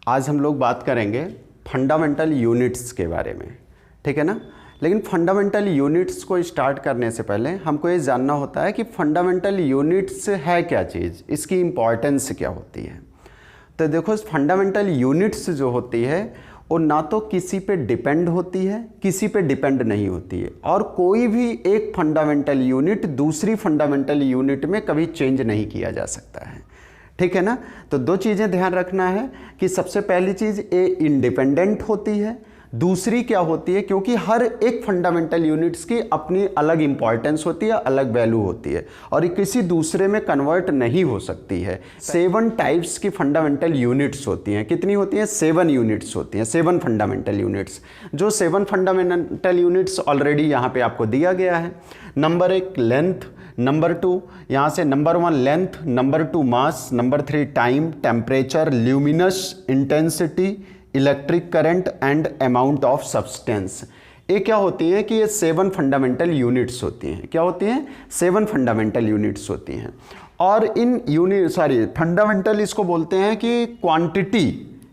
आज हम लोग बात करेंगे फंडामेंटल यूनिट्स के बारे में, ठीक है ना। लेकिन फंडामेंटल यूनिट्स को स्टार्ट करने से पहले हमको ये जानना होता है कि फंडामेंटल यूनिट्स है क्या चीज़, इसकी इम्पॉर्टेंस क्या होती है। तो देखो फंडामेंटल यूनिट्स जो होती है वो ना तो किसी पे डिपेंड होती है, किसी पे डिपेंड नहीं होती है, और कोई भी एक फंडामेंटल यूनिट दूसरी फंडामेंटल यूनिट में कभी चेंज नहीं किया जा सकता है, ठीक है ना। तो दो चीज़ें ध्यान रखना है कि सबसे पहली चीज़ ये इंडिपेंडेंट होती है, दूसरी क्या होती है, क्योंकि हर एक फंडामेंटल यूनिट्स की अपनी अलग इंपॉर्टेंस होती है, अलग वैल्यू होती है, और ये किसी दूसरे में कन्वर्ट नहीं हो सकती है। 7 टाइप्स की फंडामेंटल यूनिट्स होती हैं। कितनी होती हैं? 7 यूनिट्स होती हैं, 7 फंडामेंटल यूनिट्स। जो 7 फंडामेंटल यूनिट्स ऑलरेडी यहाँ पे आपको दिया गया है। नंबर 1 लेंथ, नंबर 2 यहाँ से number 1 length, number 2 mass, number 3 time, temperature, luminous intensity, electric current and amount of substance. ये क्या होती है कि ये 7 फंडामेंटल यूनिट्स होती हैं। क्या होती हैं? 7 फंडामेंटल यूनिट्स होती हैं। और इन फंडामेंटल इसको बोलते हैं कि क्वांटिटी,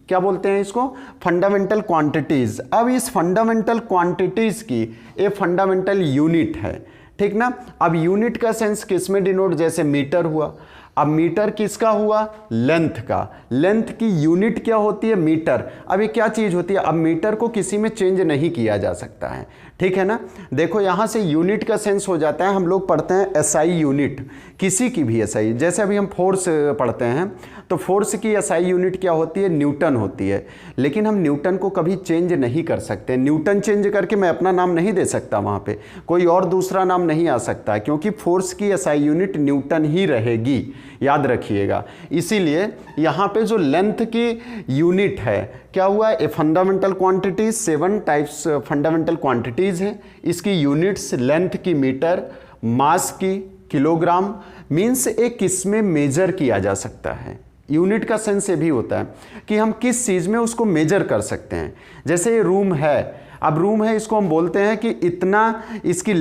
क्या बोलते हैं इसको? Fundamental quantities. अब इस फंडामेंटल क्वांटिटीज़ की ये फंडामेंटल यूनिट है, ठीक ना। अब यूनिट का सेंस किस में डिनोट? जैसे मीटर हुआ। अब मीटर किसका हुआ? लेंथ का। लेंथ की यूनिट क्या होती है? मीटर। अब ये क्या चीज़ होती है? अब मीटर को किसी में चेंज नहीं किया जा सकता है, ठीक है ना। देखो यहाँ से यूनिट का सेंस हो जाता है, हम लोग पढ़ते हैं एसआई यूनिट, किसी की भी एसआई। जैसे अभी हम फोर्स पढ़ते हैं तो फोर्स की एसआई यूनिट क्या होती है? न्यूटन होती है। लेकिन हम न्यूटन को कभी चेंज नहीं कर सकते। न्यूटन चेंज करके मैं अपना नाम नहीं दे सकता, वहाँ पे कोई और दूसरा नाम नहीं आ सकता, क्योंकि फोर्स की एसआई यूनिट न्यूटन ही रहेगी, याद रखिएगा। इसीलिए यहाँ पे जो लेंथ की यूनिट है क्या हुआ? A fundamental quantities, 7 types fundamental quantities हैं। इसकी यूनिट्स लेंथ की मीटर, मास की किलोग्राम, मीन्स एक किसमें मेजर किया जा सकता है। यूनिट का सेंस ये भी होता है कि हम किस चीज़ में उसको मेजर कर सकते हैं। जैसे ये रूम है, अब रूम है, इसको हम बोलते हैं कि इतना, इसकी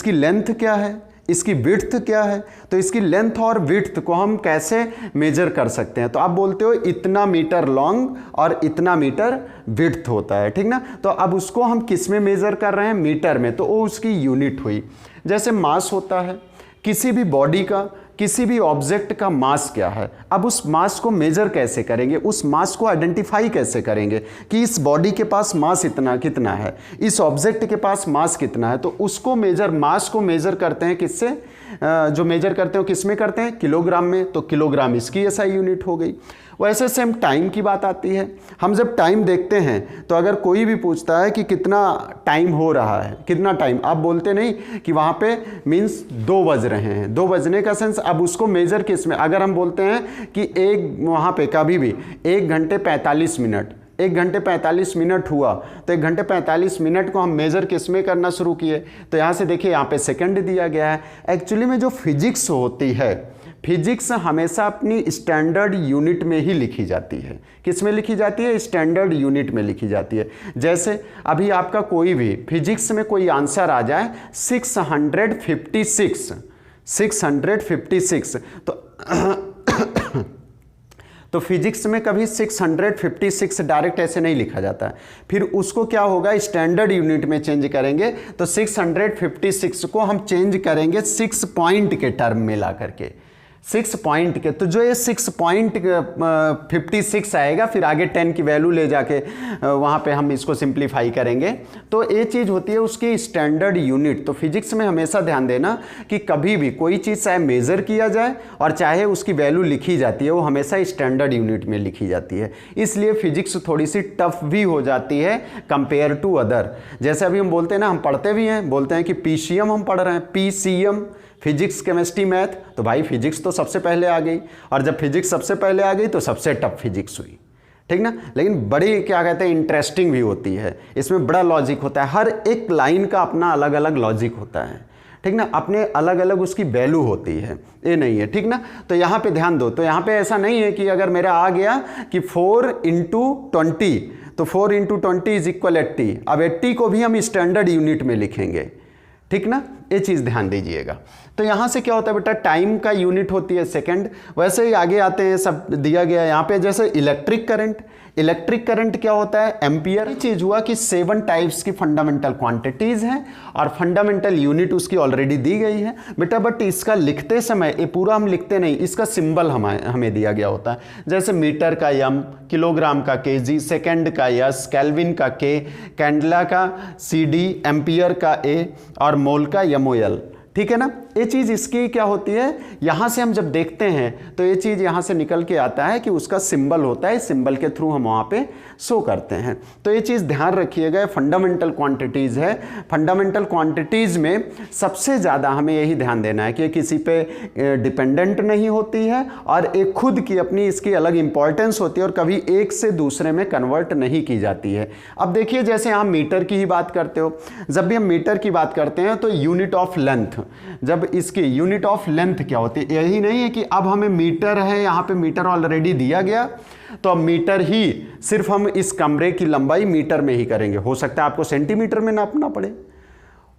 लेंथ क्या है, इसकी विड्थ क्या है। तो इसकी लेंथ और विड्थ को हम कैसे मेजर कर सकते हैं? तो आप बोलते हो इतना मीटर लॉन्ग और इतना मीटर विड्थ होता है, ठीक ना। तो अब उसको हम किस में मेजर कर रहे हैं? मीटर में। तो वो उसकी यूनिट हुई। जैसे मास होता है किसी भी बॉडी का, किसी भी ऑब्जेक्ट का मास क्या है। अब उस मास को मेजर कैसे करेंगे? उस मास को आइडेंटिफाई कैसे करेंगे कि इस बॉडी के पास मास इतना कितना है, इस ऑब्जेक्ट के पास मास कितना है। तो उसको मेजर, मास को मेजर करते हैं किससे? जो मेजर करते हो किस में करते हैं? किलोग्राम में। तो किलोग्राम इसकी एसआई यूनिट हो गई। वैसे सेम टाइम की बात आती है। हम जब टाइम देखते हैं तो अगर कोई भी पूछता है कि कितना टाइम हो रहा है, कितना टाइम, आप बोलते नहीं कि वहाँ पे मीन्स 2 बज रहे हैं। 2 बजने का सेंस, अब उसको मेजर किस में? अगर हम बोलते हैं कि एक वहाँ पे कभी भी 1 घंटे 45 मिनट, 1 घंटे 45 मिनट हुआ, तो 1 घंटे 45 मिनट को हम मेजर किस में करना शुरू किए? तो यहाँ से देखिए यहाँ पे सेकंड दिया गया है। एक्चुअली में जो फिजिक्स होती है, फिजिक्स हमेशा अपनी स्टैंडर्ड यूनिट में ही लिखी जाती है। किस में लिखी जाती है? स्टैंडर्ड यूनिट में लिखी जाती है। जैसे अभी आपका कोई भी फिजिक्स में कोई आंसर आ जाए 656 तो फिजिक्स में कभी 656 डायरेक्ट ऐसे नहीं लिखा जाता है। फिर उसको क्या होगा? स्टैंडर्ड यूनिट में चेंज करेंगे। तो 656 को हम चेंज करेंगे 6 पॉइंट के टर्म में ला करके, 6 पॉइंट के। तो जो ये 6.56 आएगा, फिर आगे 10 की वैल्यू ले जाके वहाँ पे हम इसको सिंप्लीफाई करेंगे। तो ये चीज़ होती है उसकी स्टैंडर्ड यूनिट। तो फिजिक्स में हमेशा ध्यान देना कि कभी भी कोई चीज़ चाहे मेज़र किया जाए और चाहे उसकी वैल्यू लिखी जाती है, वो हमेशा स्टैंडर्ड यूनिट में लिखी जाती है। इसलिए फिजिक्स थोड़ी सी टफ भी हो जाती है कंपेयर टू अदर। जैसे अभी हम बोलते हैं ना, हम पढ़ते भी हैं, बोलते हैं कि पीसीएम हम पढ़ रहे हैं, पीसीएम फिजिक्स केमिस्ट्री मैथ। तो भाई फिजिक्स तो सबसे पहले आ गई, और जब फिजिक्स सबसे पहले आ गई तो सबसे टफ फिजिक्स हुई, ठीक ना। लेकिन बड़ी क्या कहते हैं, इंटरेस्टिंग भी होती है। इसमें बड़ा लॉजिक होता है, हर एक लाइन का अपना अलग अलग लॉजिक होता है, ठीक ना। अपने अलग अलग उसकी वैल्यू होती है, ये नहीं है, ठीक ना। तो यहाँ पे ध्यान दो। तो यहाँ पे ऐसा नहीं है कि अगर मेरा आ गया कि 4 × 20 तो 4 × 20 = 80। अब 80 को भी हम स्टैंडर्ड यूनिट में लिखेंगे, ठीक ना, ये चीज़ ध्यान दीजिएगा। तो यहाँ से क्या होता है बेटा, टाइम का यूनिट होती है सेकंड। वैसे ही आगे आते हैं, सब दिया गया है यहाँ पे। जैसे इलेक्ट्रिक करंट, इलेक्ट्रिक करंट क्या होता है, एम्पियर। ये चीज़ हुआ कि 7 टाइप्स की फंडामेंटल क्वांटिटीज़ हैं और फंडामेंटल यूनिट उसकी ऑलरेडी दी गई है बेटा। बट इसका लिखते समय ये पूरा हम लिखते नहीं, इसका सिंबल हमें दिया गया होता है। जैसे मीटर का एम, किलोग्राम का केजी, सेकंड का एस, केल्विन का के, कैंडला का सीडी, एम्पियर का ए और मोल का एमओएल। ठीक है ना, ये चीज़ इसकी क्या होती है, यहाँ से हम जब देखते हैं तो ये चीज़ यहाँ से निकल के आता है कि उसका सिंबल होता है, सिंबल के थ्रू हम वहाँ पे शो करते हैं। तो ये चीज़ ध्यान रखिएगा, फंडामेंटल क्वांटिटीज़ है। फंडामेंटल क्वांटिटीज़ में सबसे ज़्यादा हमें यही ध्यान देना है कि किसी पे डिपेंडेंट नहीं होती है और एक खुद की अपनी इसकी अलग इंपॉर्टेंस होती है और कभी एक से दूसरे में कन्वर्ट नहीं की जाती है। अब देखिए, जैसे आप मीटर की ही बात करते हो, जब भी हम मीटर की बात करते हैं तो यूनिट ऑफ लेंथ, जब इसकी यूनिट ऑफ लेंथ क्या होती है, यही नहीं है कि अब हमें मीटर है, यहाँ पे मीटर ऑलरेडी दिया गया तो अब मीटर ही सिर्फ हम इस कमरे की लंबाई मीटर में ही करेंगे। हो सकता है आपको सेंटीमीटर में नापना पड़े,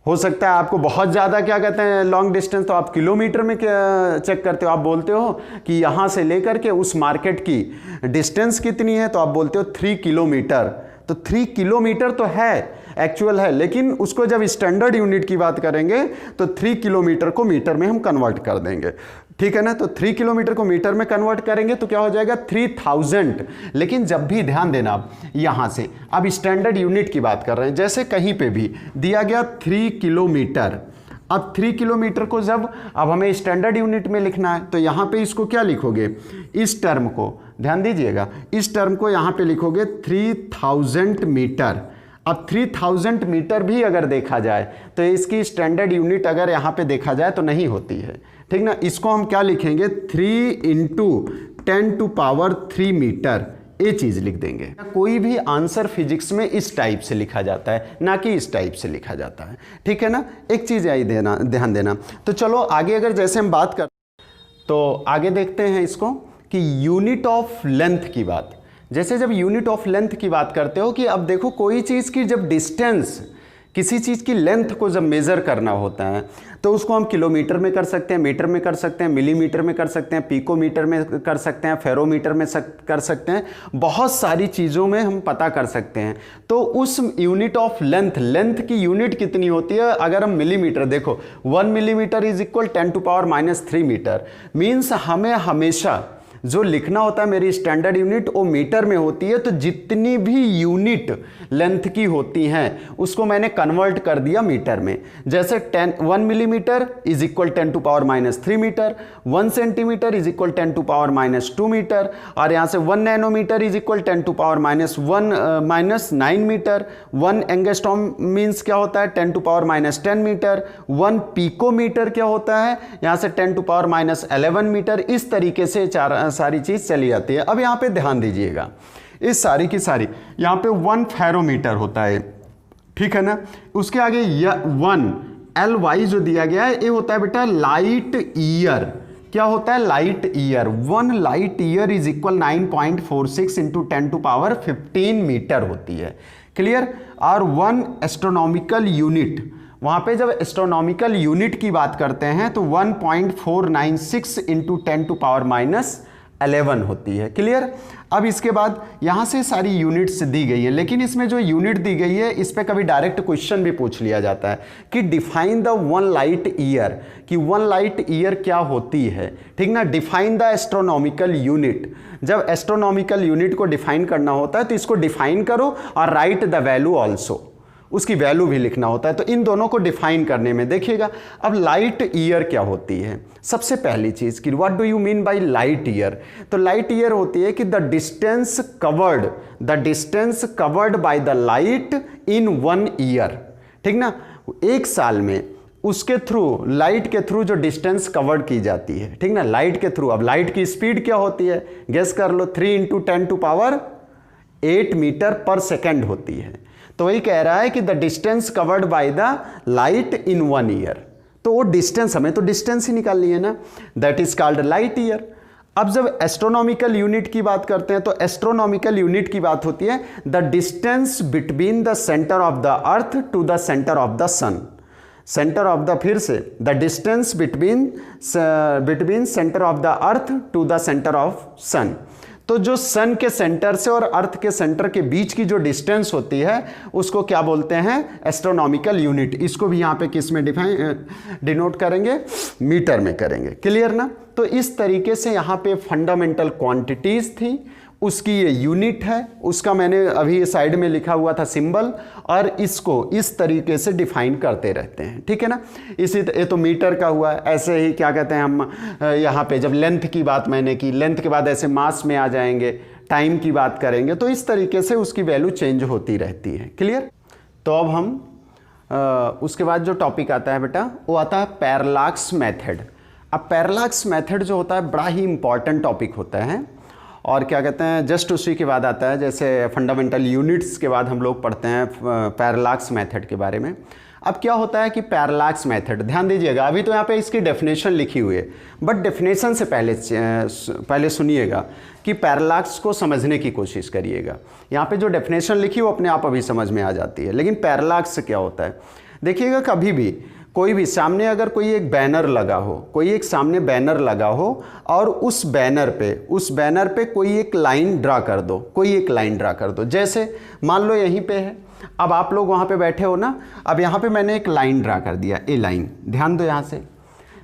हो सकता है आपको बहुत ज़्यादा क्या कहते हैं लॉन्ग डिस्टेंस, तो आप किलोमीटर में क्या चेक करते हो, आप बोलते हो कि यहाँ से लेकर के उस मार्केट की डिस्टेंस कितनी है, तो आप बोलते हो 3 किलोमीटर। तो 3 किलोमीटर तो है, एक्चुअल है, लेकिन उसको जब स्टैंडर्ड यूनिट की बात करेंगे तो 3 किलोमीटर को मीटर में हम कन्वर्ट कर देंगे। ठीक है ना, तो 3 किलोमीटर को मीटर में कन्वर्ट करेंगे तो क्या हो जाएगा 3000। लेकिन जब भी ध्यान देना, आप यहाँ से अब स्टैंडर्ड यूनिट की बात कर रहे हैं, जैसे कहीं पे भी दिया गया 3 किलोमीटर। अब 3 किलोमीटर को जब अब हमें स्टैंडर्ड यूनिट में लिखना है तो यहाँ पे इसको क्या लिखोगे, इस टर्म को ध्यान दीजिएगा, इस टर्म को यहाँ पे लिखोगे 3000 मीटर। अब 3000 मीटर भी अगर देखा जाए तो इसकी स्टैंडर्ड यूनिट अगर यहाँ पे देखा जाए तो नहीं होती है। ठीक ना, इसको हम क्या लिखेंगे 3 × 10⁻³ मीटर, ये चीज़ लिख देंगे। कोई भी आंसर फिजिक्स में इस टाइप से लिखा जाता है, ना कि इस टाइप से लिखा जाता है। ठीक है ना, एक चीज़ आई ध्यान देना। तो चलो आगे अगर जैसे हम बात कर तो आगे देखते हैं इसको कि यूनिट ऑफ लेंथ की बात। जैसे जब यूनिट ऑफ लेंथ की बात करते हो कि अब देखो कोई चीज़ की जब डिस्टेंस, किसी चीज़ की लेंथ को जब मेज़र करना होता है तो उसको हम किलोमीटर में कर सकते हैं, मीटर में कर सकते हैं, मिलीमीटर में कर सकते हैं, पिकोमीटर में कर सकते हैं, फेरोमीटर में कर सकते हैं, बहुत सारी चीज़ों में हम पता कर सकते हैं। तो उस यूनिट ऑफ लेंथ, लेंथ की यूनिट कितनी होती है, अगर हम मिलीमीटर देखो 1 millimetre is equal 10⁻³ metre. Means हमें हमेशा जो लिखना होता है मेरी स्टैंडर्ड यूनिट वो मीटर में होती है। तो जितनी भी यूनिट लेंथ की होती हैं उसको मैंने कन्वर्ट कर दिया मीटर में। जैसे 1 millimetre is equal 10⁻³ metre, 1 centimetre is equal 10⁻² metre, और यहाँ से 1 nanometre is equal 10⁻⁻9 metre, 1 angstrom means क्या होता है 10⁻10 मीटर, 1 पिकोमीटर क्या होता है यहाँ से 10⁻11 मीटर। इस तरीके से सारी चीज चली जाती है। अब यहाँ पे ध्यान दीजिएगा, इस सारी की सारी यहाँ पे 1 फेरोमीटर होता है, ठीक है ना। उसके आगे 1 LY जो दिया गया है ये होता है बेटा लाइट ईयर। क्या होता है light year, 1 light year is equal 9.46 × 10⁻15 metre होती है। क्लियर। और 1 एस्ट्रोनॉमिकल यूनिट, वहाँ पे जब एस्ट्रोनॉमिकल यूनिट की बात करते हैं तो 1.496 × 10⁻11 होती है। क्लियर। अब इसके बाद यहाँ से सारी यूनिट्स दी गई है, लेकिन इसमें जो यूनिट दी गई है इस पे कभी डायरेक्ट क्वेश्चन भी पूछ लिया जाता है कि डिफाइन द 1 लाइट ईयर, कि 1 लाइट ईयर क्या होती है। ठीक ना। डिफाइन द एस्ट्रोनॉमिकल यूनिट, जब एस्ट्रोनॉमिकल यूनिट को डिफाइन करना होता है तो इसको डिफाइन करो और राइट द वैल्यू ऑल्सो, उसकी वैल्यू भी लिखना होता है। तो इन दोनों को डिफाइन करने में देखिएगा। अब लाइट ईयर क्या होती है, सबसे पहली चीज कि what do you mean by light year. तो लाइट ईयर होती है कि the distance covered by the light in 1 year. ठीक ना, एक साल में उसके थ्रू, लाइट के थ्रू जो डिस्टेंस कवर्ड की जाती है। ठीक ना, लाइट के थ्रू। अब लाइट की स्पीड क्या होती है, गेस कर लो, 3 × 10⁸ मीटर पर सेकेंड होती है। तो वही कह रहा है कि the distance covered by the light in 1 year. तो वो डिस्टेंस, हमें तो डिस्टेंस ही निकालनी है ना, that is called light year. अब जब एस्ट्रोनॉमिकल यूनिट की बात करते हैं तो एस्ट्रोनॉमिकल यूनिट की बात होती है the distance between the centre of the earth to the centre of the sun. Centre of the, फिर से the distance between centre of the earth to the centre of sun. तो जो सन के centre से और अर्थ के सेंटर के बीच की जो डिस्टेंस होती है उसको क्या बोलते हैं, एस्ट्रोनॉमिकल यूनिट। इसको भी यहाँ पे किस में डिनोट करेंगे, मीटर में करेंगे। क्लियर ना। तो इस तरीके से यहाँ पे फंडामेंटल क्वांटिटीज थी, उसकी ये यूनिट है, उसका मैंने अभी साइड में लिखा हुआ था सिंबल, और इसको इस तरीके से डिफाइन करते रहते हैं। ठीक है ना। ये तो मीटर का हुआ। ऐसे ही क्या कहते हैं हम यहाँ पे जब लेंथ की बात मैंने की, लेंथ के बाद ऐसे मास में आ जाएंगे, टाइम की बात करेंगे, तो इस तरीके से उसकी वैल्यू चेंज होती रहती है। क्लियर। तो अब हम उसके बाद जो टॉपिक आता है बेटा वो आता है पैरालैक्स मेथड। अब पैरालैक्स मेथड जो होता है बड़ा ही इंपॉर्टेंट टॉपिक होता है, और क्या कहते हैं जस्ट उसी के बाद आता है, जैसे फंडामेंटल यूनिट्स के बाद हम लोग पढ़ते हैं पैरालैक्स मेथड के बारे में। अब क्या होता है कि पैरालैक्स मेथड, ध्यान दीजिएगा, अभी तो यहाँ पे इसकी डेफिनेशन लिखी हुई है, बट डेफिनेशन से पहले सुनिएगा कि पैरालैक्स को समझने की कोशिश करिएगा। यहाँ पे जो डेफिनेशन लिखी वो अपने आप अभी समझ में आ जाती है, लेकिन पैरालैक्स क्या होता है देखिएगा। कभी भी कोई भी सामने अगर कोई एक बैनर लगा हो, कोई एक सामने बैनर लगा हो, और उस बैनर पे कोई एक लाइन ड्रा कर दो, कोई एक लाइन ड्रा कर दो। जैसे मान लो यहीं पे है, अब आप लोग वहाँ पे बैठे हो ना, अब यहाँ पे मैंने एक लाइन ड्रा कर दिया, ए लाइन, ध्यान दो यहाँ से।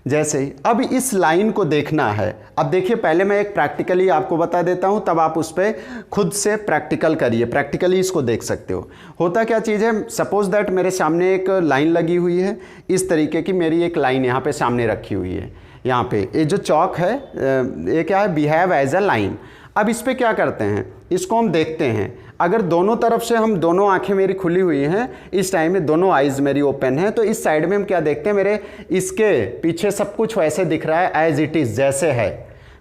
जैसे ही अब इस लाइन को देखना है, अब देखिए पहले मैं एक प्रैक्टिकली आपको बता देता हूँ, तब आप उस पर खुद से प्रैक्टिकल करिए, प्रैक्टिकली इसको देख सकते हो। होता क्या चीज़ है, सपोज दैट मेरे सामने एक लाइन लगी हुई है, इस तरीके की मेरी एक लाइन यहाँ पे सामने रखी हुई है। यहाँ पे ये जो चौक है ये क्या है, बिहेव एज अ लाइन। अब इस पर क्या करते हैं, इसको हम देखते हैं। अगर दोनों तरफ से हम, दोनों आंखें मेरी खुली हुई हैं, इस टाइम में दोनों आइज़ मेरी ओपन है, तो इस साइड में हम क्या देखते हैं, मेरे इसके पीछे सब कुछ वैसे दिख रहा है एज इट इज़, जैसे है,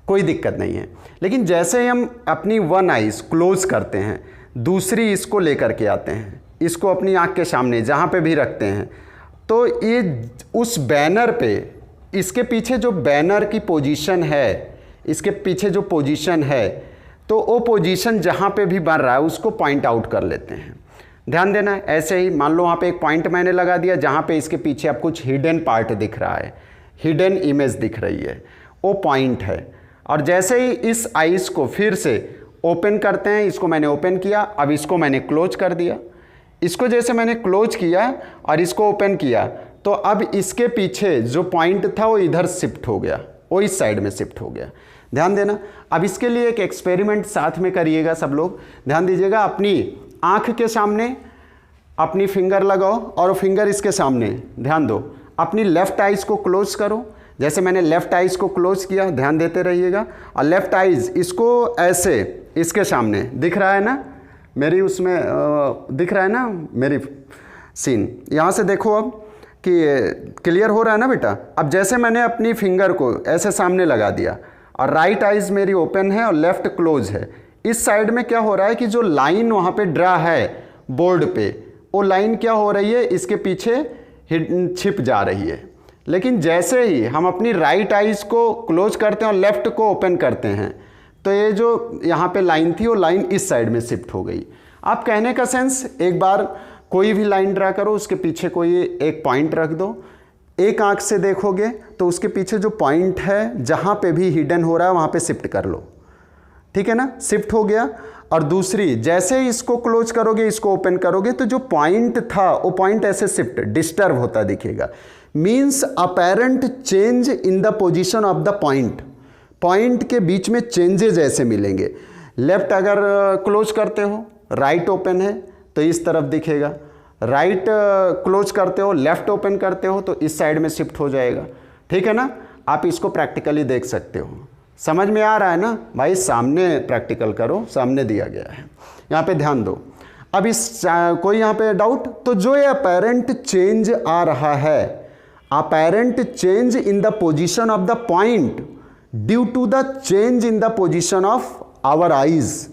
कोई दिक्कत नहीं है। लेकिन जैसे ही हम अपनी वन आइज़ क्लोज करते हैं, दूसरी इसको लेकर के आते हैं, इसको अपनी आँख के सामने जहाँ पे भी रखते हैं, तो ये उस बैनर पे, इसके पीछे जो बैनर की पोजीशन है, इसके पीछे जो पोजीशन है, तो वो पोजीशन जहाँ पे भी बन रहा है उसको पॉइंट आउट कर लेते हैं। ध्यान देना। ऐसे ही मान लो वहाँ पे एक पॉइंट मैंने लगा दिया, जहाँ पे इसके पीछे अब कुछ हिडन पार्ट दिख रहा है, हिडन इमेज दिख रही है, वो पॉइंट है। और जैसे ही इस आइज़ को फिर से ओपन करते हैं, इसको मैंने ओपन किया, अब इसको मैंने क्लोज कर दिया। इसको जैसे मैंने क्लोज किया और इसको ओपन किया, तो अब इसके पीछे जो पॉइंट था वो इधर शिफ्ट हो गया, वो इस साइड में शिफ्ट हो गया। ध्यान देना। अब इसके लिए एक एक्सपेरिमेंट साथ में करिएगा सब लोग, ध्यान दीजिएगा। अपनी आँख के सामने अपनी फिंगर लगाओ और फिंगर इसके सामने, ध्यान दो। अपनी लेफ़्ट आइज़ को क्लोज करो, जैसे मैंने लेफ़्ट आइज़ को क्लोज किया, ध्यान देते रहिएगा। और लेफ़्ट आइज़ इसको ऐसे इसके सामने दिख रहा है ना, मेरी उसमें दिख रहा है ना मेरी सीन, यहाँ से देखो अब कि क्लियर हो रहा है ना बेटा। अब जैसे मैंने अपनी फिंगर को ऐसे सामने लगा दिया और राइट आइज़ मेरी ओपन है और लेफ़्ट क्लोज है, इस साइड में क्या हो रहा है कि जो लाइन वहाँ पे ड्रा है बोर्ड पे, वो लाइन क्या हो रही है, इसके पीछे छिप जा रही है। लेकिन जैसे ही हम अपनी राइट आइज़ को क्लोज करते हैं और लेफ़्ट को ओपन करते हैं, तो ये जो यहाँ पे लाइन थी वो लाइन इस साइड में शिफ्ट हो गई। आप कहने का सेंस, एक बार कोई भी लाइन ड्रा करो, उसके पीछे कोई एक पॉइंट रख दो, एक आंख से देखोगे तो उसके पीछे जो पॉइंट है जहाँ पे भी हिडन हो रहा है वहाँ पे शिफ्ट कर लो, ठीक है ना, शिफ्ट हो गया। और दूसरी, जैसे ही इसको क्लोज करोगे, इसको ओपन करोगे, तो जो पॉइंट था वो पॉइंट ऐसे शिफ्ट, डिस्टर्ब होता दिखेगा। Means apparent change in the position of the point, point के बीच में चेंजेज ऐसे मिलेंगे। लेफ्ट अगर क्लोज करते हो, राइट ओपन है तो इस तरफ दिखेगा, राइट क्लोज करते हो, लेफ्ट ओपन करते हो तो इस साइड में शिफ्ट हो जाएगा, ठीक है ना। आप इसको प्रैक्टिकली देख सकते हो, समझ में आ रहा है ना भाई, सामने प्रैक्टिकल करो, सामने दिया गया है, यहाँ पे ड्यान दो। अब इस कोई यहाँ पे डाउट, तो जो ये अपेरेंट चेंज आ रहा है, apparent change in the position of the point due to the change in the position of our eyes,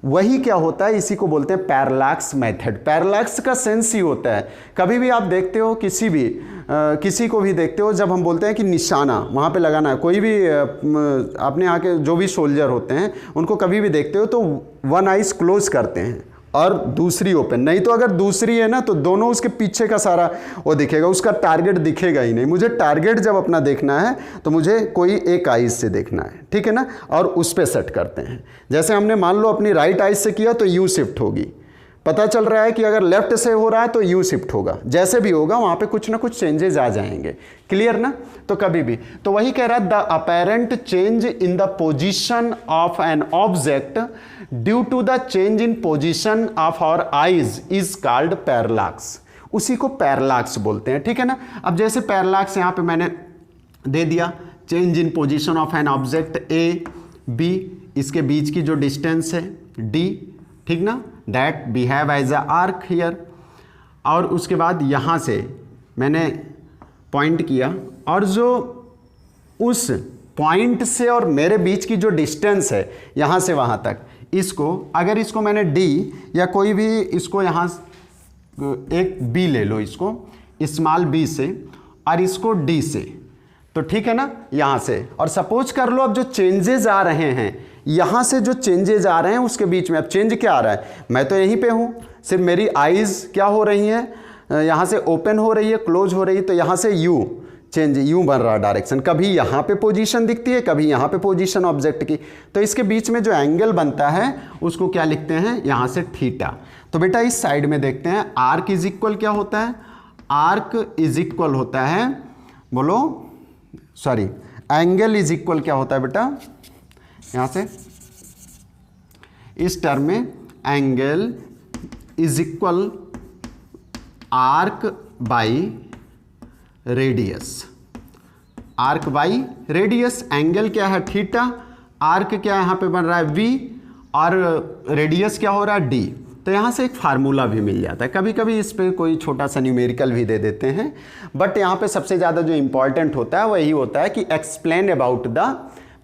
वही क्या होता है, इसी को बोलते हैं पैरालैक्स मेथड। पैरालैक्स का सेंस ही होता है, कभी भी आप देखते हो किसी को भी देखते हो, जब हम बोलते हैं कि निशाना वहाँ पे लगाना है, कोई भी अपने यहाँ के जो भी सोल्जर होते हैं उनको कभी भी देखते हो तो वन आइज क्लोज करते हैं, और दूसरी ओपन, नहीं तो अगर दूसरी है ना तो दोनों उसके पीछे का सारा वो दिखेगा, उसका टारगेट दिखेगा ही नहीं। मुझे टारगेट जब अपना देखना है तो मुझे कोई एक आइज से देखना है, ठीक है ना, और उस पर सेट करते हैं। जैसे हमने मान लो अपनी राइट आइज से किया तो यू शिफ्ट होगी, पता चल रहा है कि अगर लेफ्ट से हो रहा है तो यू शिफ्ट होगा, जैसे भी होगा वहाँ पे कुछ ना कुछ चेंजेस आ जाएंगे, क्लियर ना। तो कभी भी तो वही कह रहा है, the apparent change in the position of an object due to the change in position of our eyes is called parallax. उसी को पैरालैक्स बोलते हैं, ठीक है ना। अब जैसे पैरालैक्स यहाँ पे मैंने दे दिया, change in position of an object A B, इसके बीच की जो डिस्टेंस है डी, ठीक ना, that behave as a arc here. और उसके बाद यहाँ से मैंने पॉइंट किया, और जो उस पॉइंट से और मेरे बीच की जो डिस्टेंस है यहाँ से वहाँ तक, इसको अगर इसको मैंने डी या कोई भी इसको यहाँ एक बी ले लो, इसको स्मॉल बी से और इसको डी से, तो ठीक है ना यहाँ से। और सपोज कर लो अब जो चेंजेस आ रहे हैं यहाँ से, जो चेंजेस आ रहे हैं उसके बीच में, अब चेंज क्या आ रहा है, मैं तो यहीं पे हूँ, सिर्फ मेरी आइज़ क्या हो रही हैं, यहाँ से ओपन हो रही है, क्लोज हो रही है, तो यहाँ से यू चेंज, यू बन रहा डायरेक्शन, कभी यहाँ पे पोजीशन दिखती है, कभी यहाँ पे पोजीशन ऑब्जेक्ट की, तो इसके बीच में जो एंगल बनता है उसको क्या लिखते हैं, यहाँ से थीटा। तो बेटा इस साइड में देखते हैं, आर्क इज इक्वल क्या होता है, आर्क इज इक्वल होता है, बोलो सॉरी, एंगल इज इक्वल क्या होता है बेटा, यहाँ से इस टर्म में angle is equal arc by radius, arc by radius, angle क्या है थीटा, आर्क क्या यहाँ पे बन रहा है v, और रेडियस क्या हो रहा है d। तो यहाँ से एक फार्मूला भी मिल जाता है, कभी कभी इस पे कोई छोटा सा न्यूमेरिकल भी दे देते हैं, बट यहाँ पे सबसे ज़्यादा जो इंपॉर्टेंट होता है वही होता है कि explain about the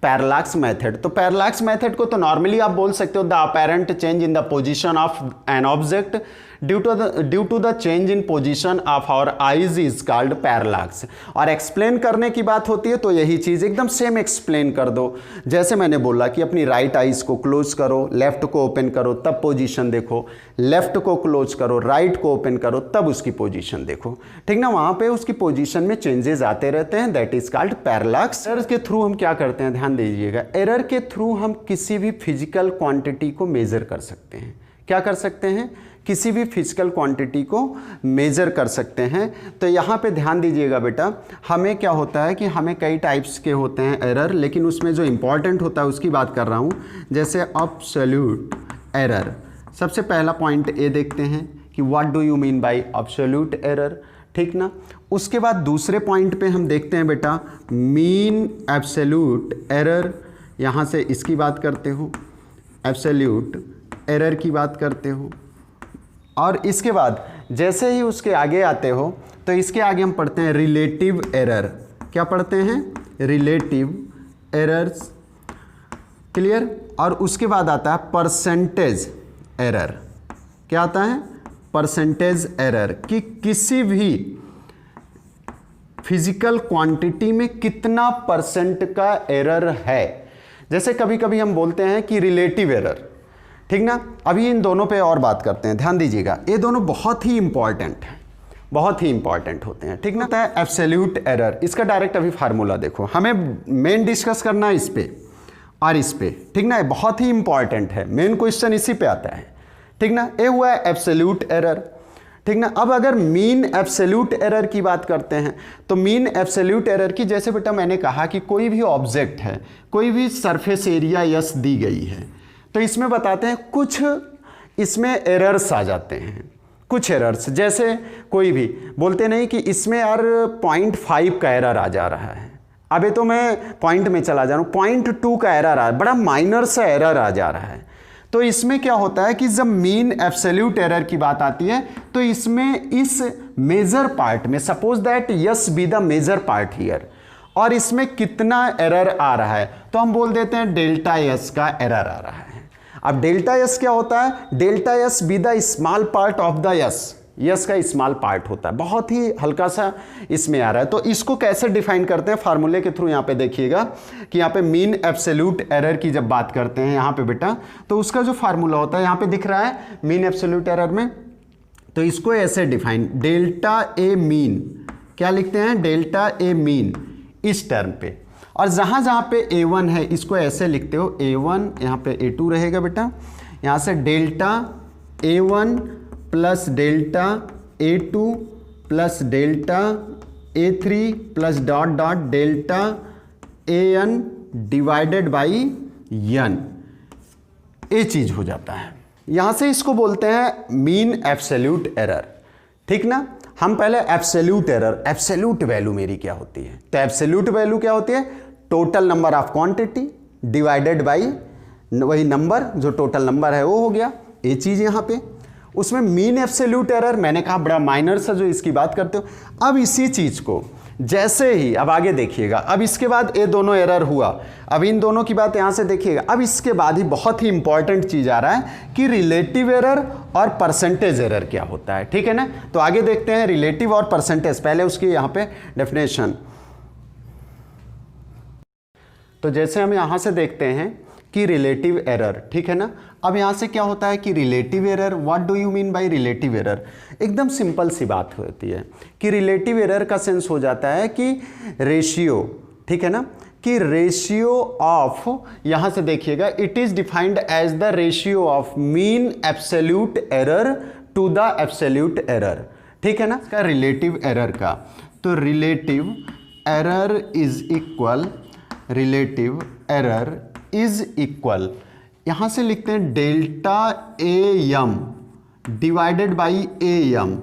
parallax method. तो पैरालैक्स मेथड को तो नॉर्मली आप बोल सकते हो the apparent change in the position of an object due to the change in position of our eyes is called parallax. और एक्सप्लेन करने की बात होती है तो यही चीज़ एकदम सेम एक्सप्लेन कर दो, जैसे मैंने बोला कि अपनी राइट आइज को क्लोज करो, लेफ्ट को ओपन करो तब पोजीशन देखो, लेफ्ट को क्लोज करो, राइट को ओपन करो तब उसकी पोजीशन देखो, ठीक ना। वहाँ पे उसकी पोजीशन में चेंजेस आते रहते हैं, that is called parallax. Error के थ्रू हम क्या करते हैं, ध्यान दीजिएगा, एरर के थ्रू हम किसी भी फिजिकल क्वांटिटी को मेजर कर सकते हैं। क्या कर सकते हैं, किसी भी फिजिकल क्वांटिटी को मेजर कर सकते हैं। तो यहाँ पे ध्यान दीजिएगा बेटा, हमें क्या होता है कि हमें कई टाइप्स के होते हैं एरर, लेकिन उसमें जो इंपॉर्टेंट होता है उसकी बात कर रहा हूँ। जैसे एब्सोल्यूट एरर, सबसे पहला पॉइंट ए देखते हैं कि what do you mean bye absolute error, ठीक ना। उसके बाद दूसरे पॉइंट पे हम देखते हैं बेटा मीन एब्सोल्यूट एरर, यहाँ से इसकी बात करते हो, एब्सोल्यूट एरर की बात करते हो। और इसके बाद जैसे ही उसके आगे आते हो तो इसके आगे हम पढ़ते हैं रिलेटिव एरर। क्या पढ़ते हैं, रिलेटिव एरर्स, क्लियर। और उसके बाद आता है परसेंटेज एरर। क्या आता है, परसेंटेज एरर, कि किसी भी फिजिकल क्वांटिटी में कितना परसेंट का एरर है। जैसे कभी कभी हम बोलते हैं कि रिलेटिव एरर, ठीक ना। अभी इन दोनों पे और बात करते हैं, ध्यान दीजिएगा, ये दोनों बहुत ही इंपॉर्टेंट हैं, बहुत ही इंपॉर्टेंट होते हैं, ठीक ना। होता है एब्सोल्यूट एरर, इसका डायरेक्ट अभी फार्मूला देखो, हमें मेन डिस्कस करना है इस पे और इस पे, ठीक ना। बहुत ही इंपॉर्टेंट है, मेन क्वेश्चन इसी पे आता है, ठीक ना। ये हुआ है एब्सोल्यूट एरर, ठीक ना। अब अगर मीन एब्सोल्यूट एरर की बात करते हैं तो मीन एब्सोल्यूट एरर की, जैसे बेटा मैंने कहा कि कोई भी ऑब्जेक्ट है, कोई भी सरफेस एरिया यस दी गई है, तो इसमें बताते हैं कुछ इसमें एरर्स आ जाते हैं, कुछ एरर्स। जैसे कोई भी बोलते नहीं कि इसमें यार 0.5 का एरर आ जा रहा है, अबे तो मैं पॉइंट में चला जा रहा हूँ, 0.2 का एरर आ, बड़ा माइनर सा एरर आ जा रहा है। तो इसमें क्या होता है कि जब मीन एब्सोल्यूट एरर की बात आती है तो इसमें इस मेजर पार्ट में, suppose that yes be the major part here, और इसमें कितना एरर आ रहा है तो हम बोल देते हैं डेल्टा यस का एरर आ रहा है। अब डेल्टा यस क्या होता है, delta yes be the small part of the yes, yes का स्मॉल पार्ट होता है, बहुत ही हल्का सा इसमें आ रहा है। तो इसको कैसे डिफाइन करते हैं फार्मूले के थ्रू, यहाँ पे देखिएगा कि यहाँ पे मीन एब्सोल्यूट एरर की जब बात करते हैं यहाँ पे बेटा, तो उसका जो फार्मूला होता है यहाँ पे दिख रहा है मीन एब्सोल्यूट एरर में, तो इसको ऐसे डिफाइन, डेल्टा ए मीन, क्या लिखते हैं, डेल्टा ए मीन इस टर्म पे, और जहाँ जहाँ पे A1 है इसको ऐसे लिखते हो, A1 यहाँ पे A2 रहेगा बेटा, यहाँ से delta A1 plus delta A2 plus delta A3 plus dot dot delta AN divided by n, ये चीज हो जाता है। यहां से इसको बोलते हैं मीन एब्सोल्यूट एरर, ठीक ना। हम पहले एब्सोल्यूट एरर, एब्सोल्यूट वैल्यू मेरी क्या होती है, तो एब्सोल्यूट वैल्यू क्या होती है, total number of quantity divided by वही नंबर, जो टोटल नंबर है वो हो गया, ये चीज यहां पे। उसमें मीन एब्सोल्यूट एरर मैंने कहा बड़ा माइनर सा जो इसकी बात करते हो। अब इसी चीज को जैसे ही, अब आगे देखिएगा, अब इसके बाद ये दोनों एरर हुआ, अब इन दोनों की बात यहां से देखिएगा, अब इसके बाद ही बहुत ही इंपॉर्टेंट चीज आ रहा है कि रिलेटिव एरर और परसेंटेज एरर क्या होता है, ठीक है ना। तो आगे देखते हैं रिलेटिव और परसेंटेज, पहले उसकी यहां पे डेफिनेशन। तो जैसे हम यहां से देखते हैं कि रिलेटिव एरर, ठीक है ना। अब यहां से क्या होता है कि relative error, what do you mean by relative error, एकदम सिंपल सी बात होती है कि रिलेटिव एरर का सेंस हो जाता है कि रेशियो, ठीक है ना, कि रेशियो ऑफ, यहां से देखिएगा it is defined as the ratio of mean absolute error to the absolute error, ठीक है ना, इसका रिलेटिव एरर का। तो relative error is equal, relative error is equal, यहां से लिखते हैं delta A M divided by A M.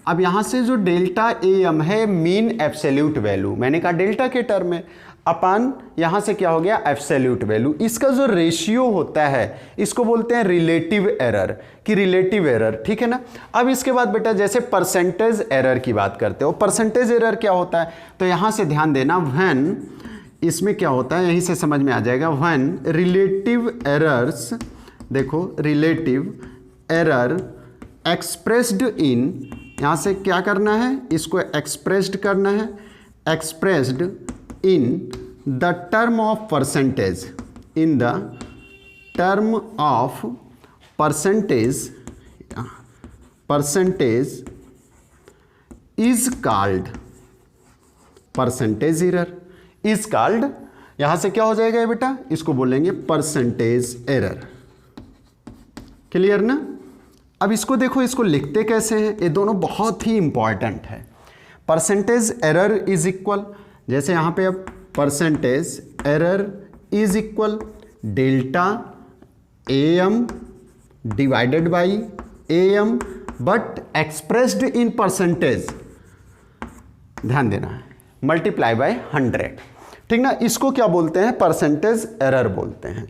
अब यहां से जो डेल्टा ए एम है मीन एब्सोल्यूट वैल्यू, मैंने कहा डेल्टा के टर्म में, अपन यहां से क्या हो गया एब्सोल्यूट वैल्यू, इसका जो रेशियो होता है इसको बोलते हैं रिलेटिव एरर, कि रिलेटिव एरर, ठीक है ना। अब इसके बाद बेटा जैसे परसेंटेज एरर की बात करते हो, परसेंटेज एरर क्या होता है, तो यहां से ध्यान देना, व्हेन, इसमें क्या होता है यहीं से समझ में आ जाएगा, व्हेन रिलेटिव एरर्स, देखो रिलेटिव एरर एक्सप्रेस्ड इन, यहां से क्या करना है, इसको एक्सप्रेस्ड करना है, expressed in the term of percentage, in the term of percentage, percentage is called percentage error, is called, यहां से क्या हो जाएगा बेटा, इसको बोलेंगे परसेंटेज एरर, क्लियर ना। अब इसको देखो, इसको लिखते कैसे हैं, ये दोनों बहुत ही इंपॉर्टेंट है। परसेंटेज एरर इज इक्वल, जैसे यहां पे अब percentage error is equal delta A M divided by A M, but expressed in percentage, ध्यान देना है, मल्टीप्लाई बाय 100, ठीक ना। इसको क्या बोलते हैं, परसेंटेज एरर बोलते हैं।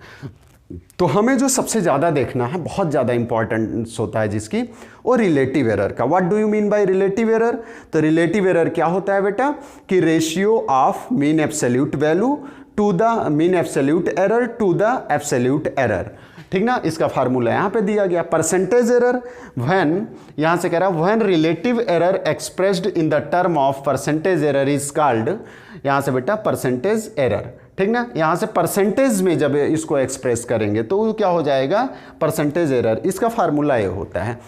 तो हमें जो सबसे ज़्यादा देखना है, बहुत ज़्यादा इंपॉर्टेंस होता है जिसकी, वो रिलेटिव एरर का। What do you mean by relative error, तो रिलेटिव एरर क्या होता है बेटा, कि ratio of mean absolute value to the mean absolute error to the absolute error, ठीक ना। इसका फार्मूला यहां पे दिया गया, परसेंटेज एरर व्हेन, यहां से कह रहा है when relative error expressed in the term of percentage error is called, यहां से बेटा परसेंटेज एरर, ठीक ना। यहां से परसेंटेज में जब इसको एक्सप्रेस करेंगे तो क्या हो जाएगा, परसेंटेज एरर, इसका फार्मूला ये होता है।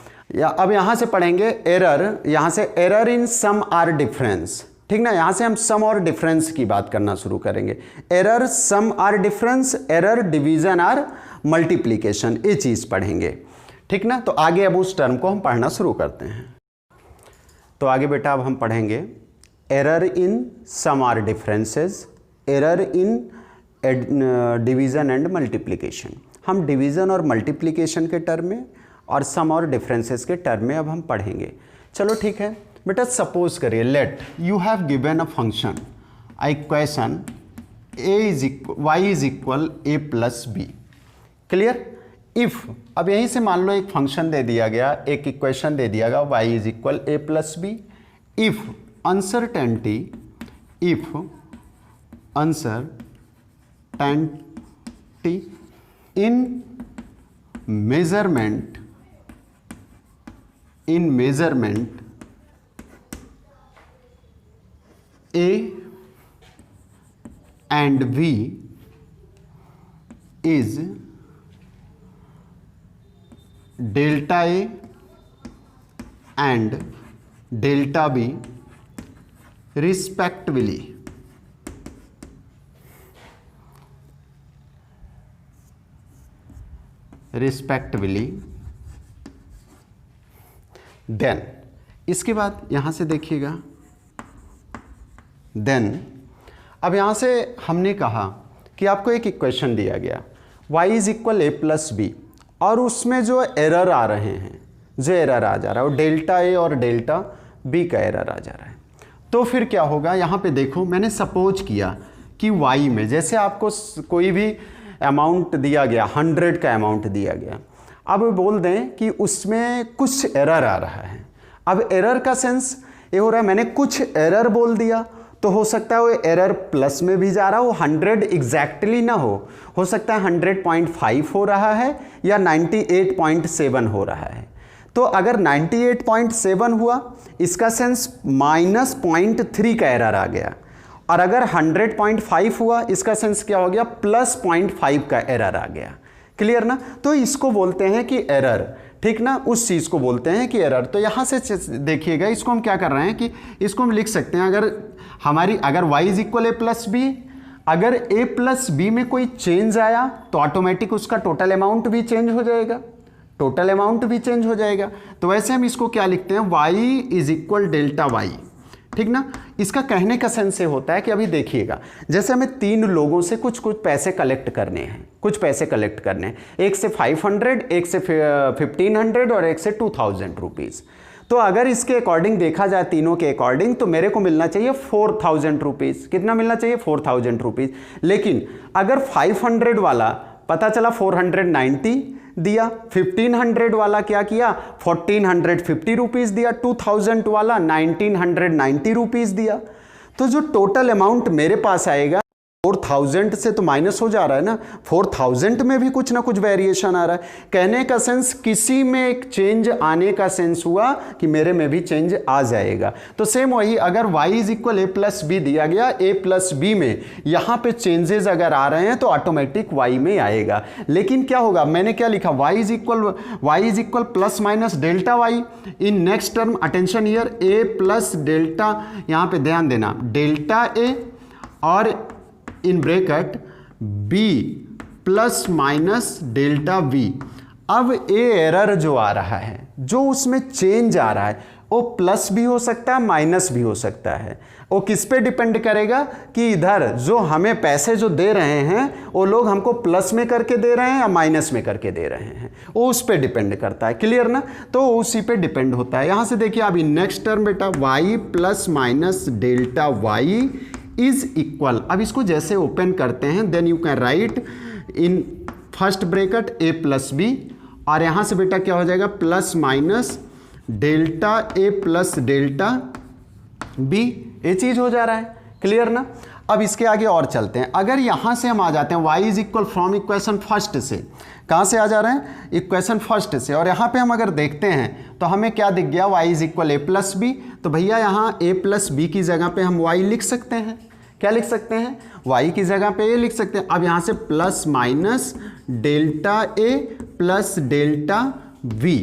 अब यहां से पढ़ेंगे एरर, यहां से error in sum or difference, ठीक ना। यहां से हम सम और डिफरेंस की बात करना शुरू करेंगे। Error sum or difference, error division or multiplication, ये चीज पढ़ेंगे, ठीक ना। तो आगे अब उस टर्म को हम पढ़ना शुरू करते हैं। तो आगे बेटा अब हम पढ़ेंगे error in sum or differences, error in division and multiplication. हम डिवीजन और मल्टीप्लीकेशन के टर्म में और सम और डिफरेंसेस के टर्म में अब हम पढ़ेंगे। चलो ठीक है बेटा, सपोज करिए, let you have given a function, I question Y is equal A plus B, clear. If, अब यहीं से मान लो एक फंक्शन दे दिया गया, एक इक्वेशन दे दिया गया Y is equal A plus B, if uncertainty, if uncertainty in measurement in measurement A and V is delta A and delta B respectively. Then इसके बाद यहां से देखिएगा, देन अब यहां से हमने कहा कि आपको एक इक्वेशन दिया गया y is equal A plus B, और उसमें जो एरर आ रहे हैं, जो एरर आ जा रहा है वो डेल्टा ए और डेल्टा बी का एरर आ जा रहा है। तो फिर क्या होगा, यहाँ पे देखो मैंने सपोज किया कि y में जैसे आपको कोई भी अमाउंट दिया गया, 100 का अमाउंट दिया गया, अब बोल दें कि उसमें कुछ एरर आ रहा है। अब एरर का सेंस ये हो रहा है, मैंने कुछ एरर बोल दिया तो हो सकता है वो एरर प्लस में भी जा रहा हो, 100 एग्जैक्टली ना हो सकता है 100.5 हो रहा है या 98.7 हो रहा है। तो अगर 98.7 हुआ इसका सेंस -0.3 का एरर आ गया, और अगर 100.5 हुआ इसका सेंस क्या हो गया, +0.5 का एरर आ गया। क्लियर ना? तो इसको बोलते हैं कि एरर, ठीक ना, उस चीज़ को बोलते हैं कि एरर। तो यहाँ से देखिएगा, इसको हम क्या कर रहे हैं कि इसको हम लिख सकते हैं, अगर y is equal A plus B, अगर a प्लस बी में कोई चेंज आया तो ऑटोमेटिक उसका टोटल अमाउंट भी चेंज हो जाएगा, टोटल अमाउंट भी चेंज हो जाएगा। तो वैसे हम इसको क्या लिखते हैं, y is equal delta Y, ठीक ना। इसका कहने का सेंस ये होता है कि अभी देखिएगा, जैसे हमें 3 लोगों से कुछ पैसे कलेक्ट करने हैं, एक से 500, एक से 1500 और एक से 2000 रुपीज़। तो अगर इसके अकॉर्डिंग देखा जाए, तीनों के अकॉर्डिंग, तो मेरे को मिलना चाहिए 4000 रुपीज़। कितना मिलना चाहिए? 4000 रुपीज़। लेकिन अगर 500 वाला पता चला 490 दिया, 1500 वाला क्या किया, 1450 रुपीज़ दिया, 2000 वाला 1990 रुपीज़ दिया, तो जो टोटल अमाउंट मेरे पास आएगा 4000 से तो माइनस हो जा रहा है ना, 4000 में भी कुछ ना कुछ वेरिएशन आ रहा है। कहने का सेंस, किसी में एक चेंज आने का सेंस हुआ कि मेरे में भी चेंज आ जाएगा। तो सेम वही, अगर y is equal A plus B दिया गया, a प्लस बी में यहाँ पे चेंजेस अगर आ रहे हैं तो ऑटोमेटिक y में आएगा। लेकिन क्या होगा, मैंने क्या लिखा, y is equal plus minus delta Y. In next term attention here, a plus delta, यहाँ पे ध्यान देना, डेल्टा a और in bracket b plus minus delta v। अब ए एरर जो आ रहा है, जो उसमें चेंज आ रहा है, वो प्लस भी हो सकता है, माइनस भी हो सकता है। वो किस पे डिपेंड करेगा कि इधर जो हमें पैसे जो दे रहे हैं वो लोग हमको प्लस में करके दे रहे हैं या माइनस में करके दे रहे हैं, वो उस पे डिपेंड करता है। क्लियर ना? तो उसी पे डिपेंड होता है। यहाँ से देखिए अभी नेक्स्ट टर्म बेटा, y plus minus delta Y is equal, अब इसको जैसे ओपन करते हैं, then you can write in first bracket a plus B, और यहाँ से बेटा क्या हो जाएगा, plus minus delta a plus delta b, ये चीज़ हो जा रहा है। क्लियर ना? अब इसके आगे और चलते हैं। अगर यहाँ से हम आ जाते हैं y is equal from equation first से, कहाँ से आ जा रहे हैं, इक्वेशन फर्स्ट से, और यहाँ पे हम अगर देखते हैं तो हमें क्या दिख गया, y is equal A plus B. तो भैया यहाँ a प्लस बी की जगह पे हम y लिख सकते हैं। क्या लिख सकते हैं, y की जगह पे ये लिख सकते हैं। अब यहाँ से plus minus delta a plus delta v,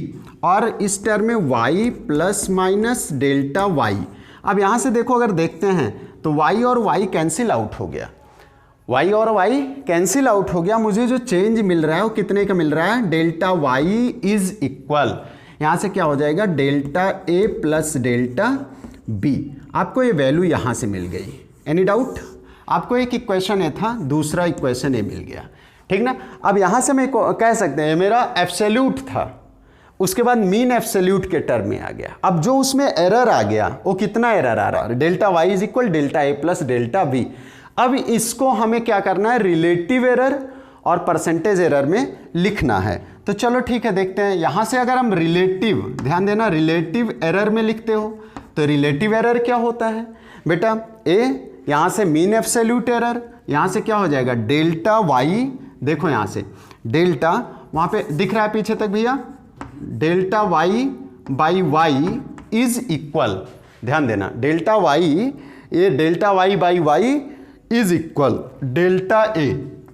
और इस टर्म में y plus minus delta y। अब यहाँ से देखो, अगर देखते हैं तो y और y कैंसिल आउट हो गया, y और y कैंसिल आउट हो गया। मुझे जो चेंज मिल रहा है वो कितने का मिल रहा है, डेल्टा y इज इक्वल, यहाँ से क्या हो जाएगा, delta a plus delta b। आपको ये वैल्यू यहाँ से मिल गई। Any doubt? आपको एक इक्वेशन ये था, दूसरा इक्वेशन ये मिल गया, ठीक ना। अब यहाँ से मैं कह सकते हैं मेरा एब्सोल्यूट था, उसके बाद मीन एब्सोल्यूट के टर्म में आ गया। अब जो उसमें एरर आ गया वो कितना एरर आ रहा है, delta Y is equal delta A plus delta B. अब इसको हमें क्या करना है, रिलेटिव एरर और परसेंटेज एरर में लिखना है। तो चलो ठीक है, देखते हैं। यहाँ से अगर हम रिलेटिव, ध्यान देना, रिलेटिव एरर में लिखते हो तो रिलेटिव एरर क्या होता है बेटा, ए यहाँ से मीन एब्सोल्यूट एरर, यहाँ से क्या हो जाएगा, डेल्टा वाई, देखो यहाँ से डेल्टा, वहाँ पे दिख रहा है पीछे तक भैया, delta Y by y is equal, ध्यान देना डेल्टा वाई, ये delta Y by y is equal delta a,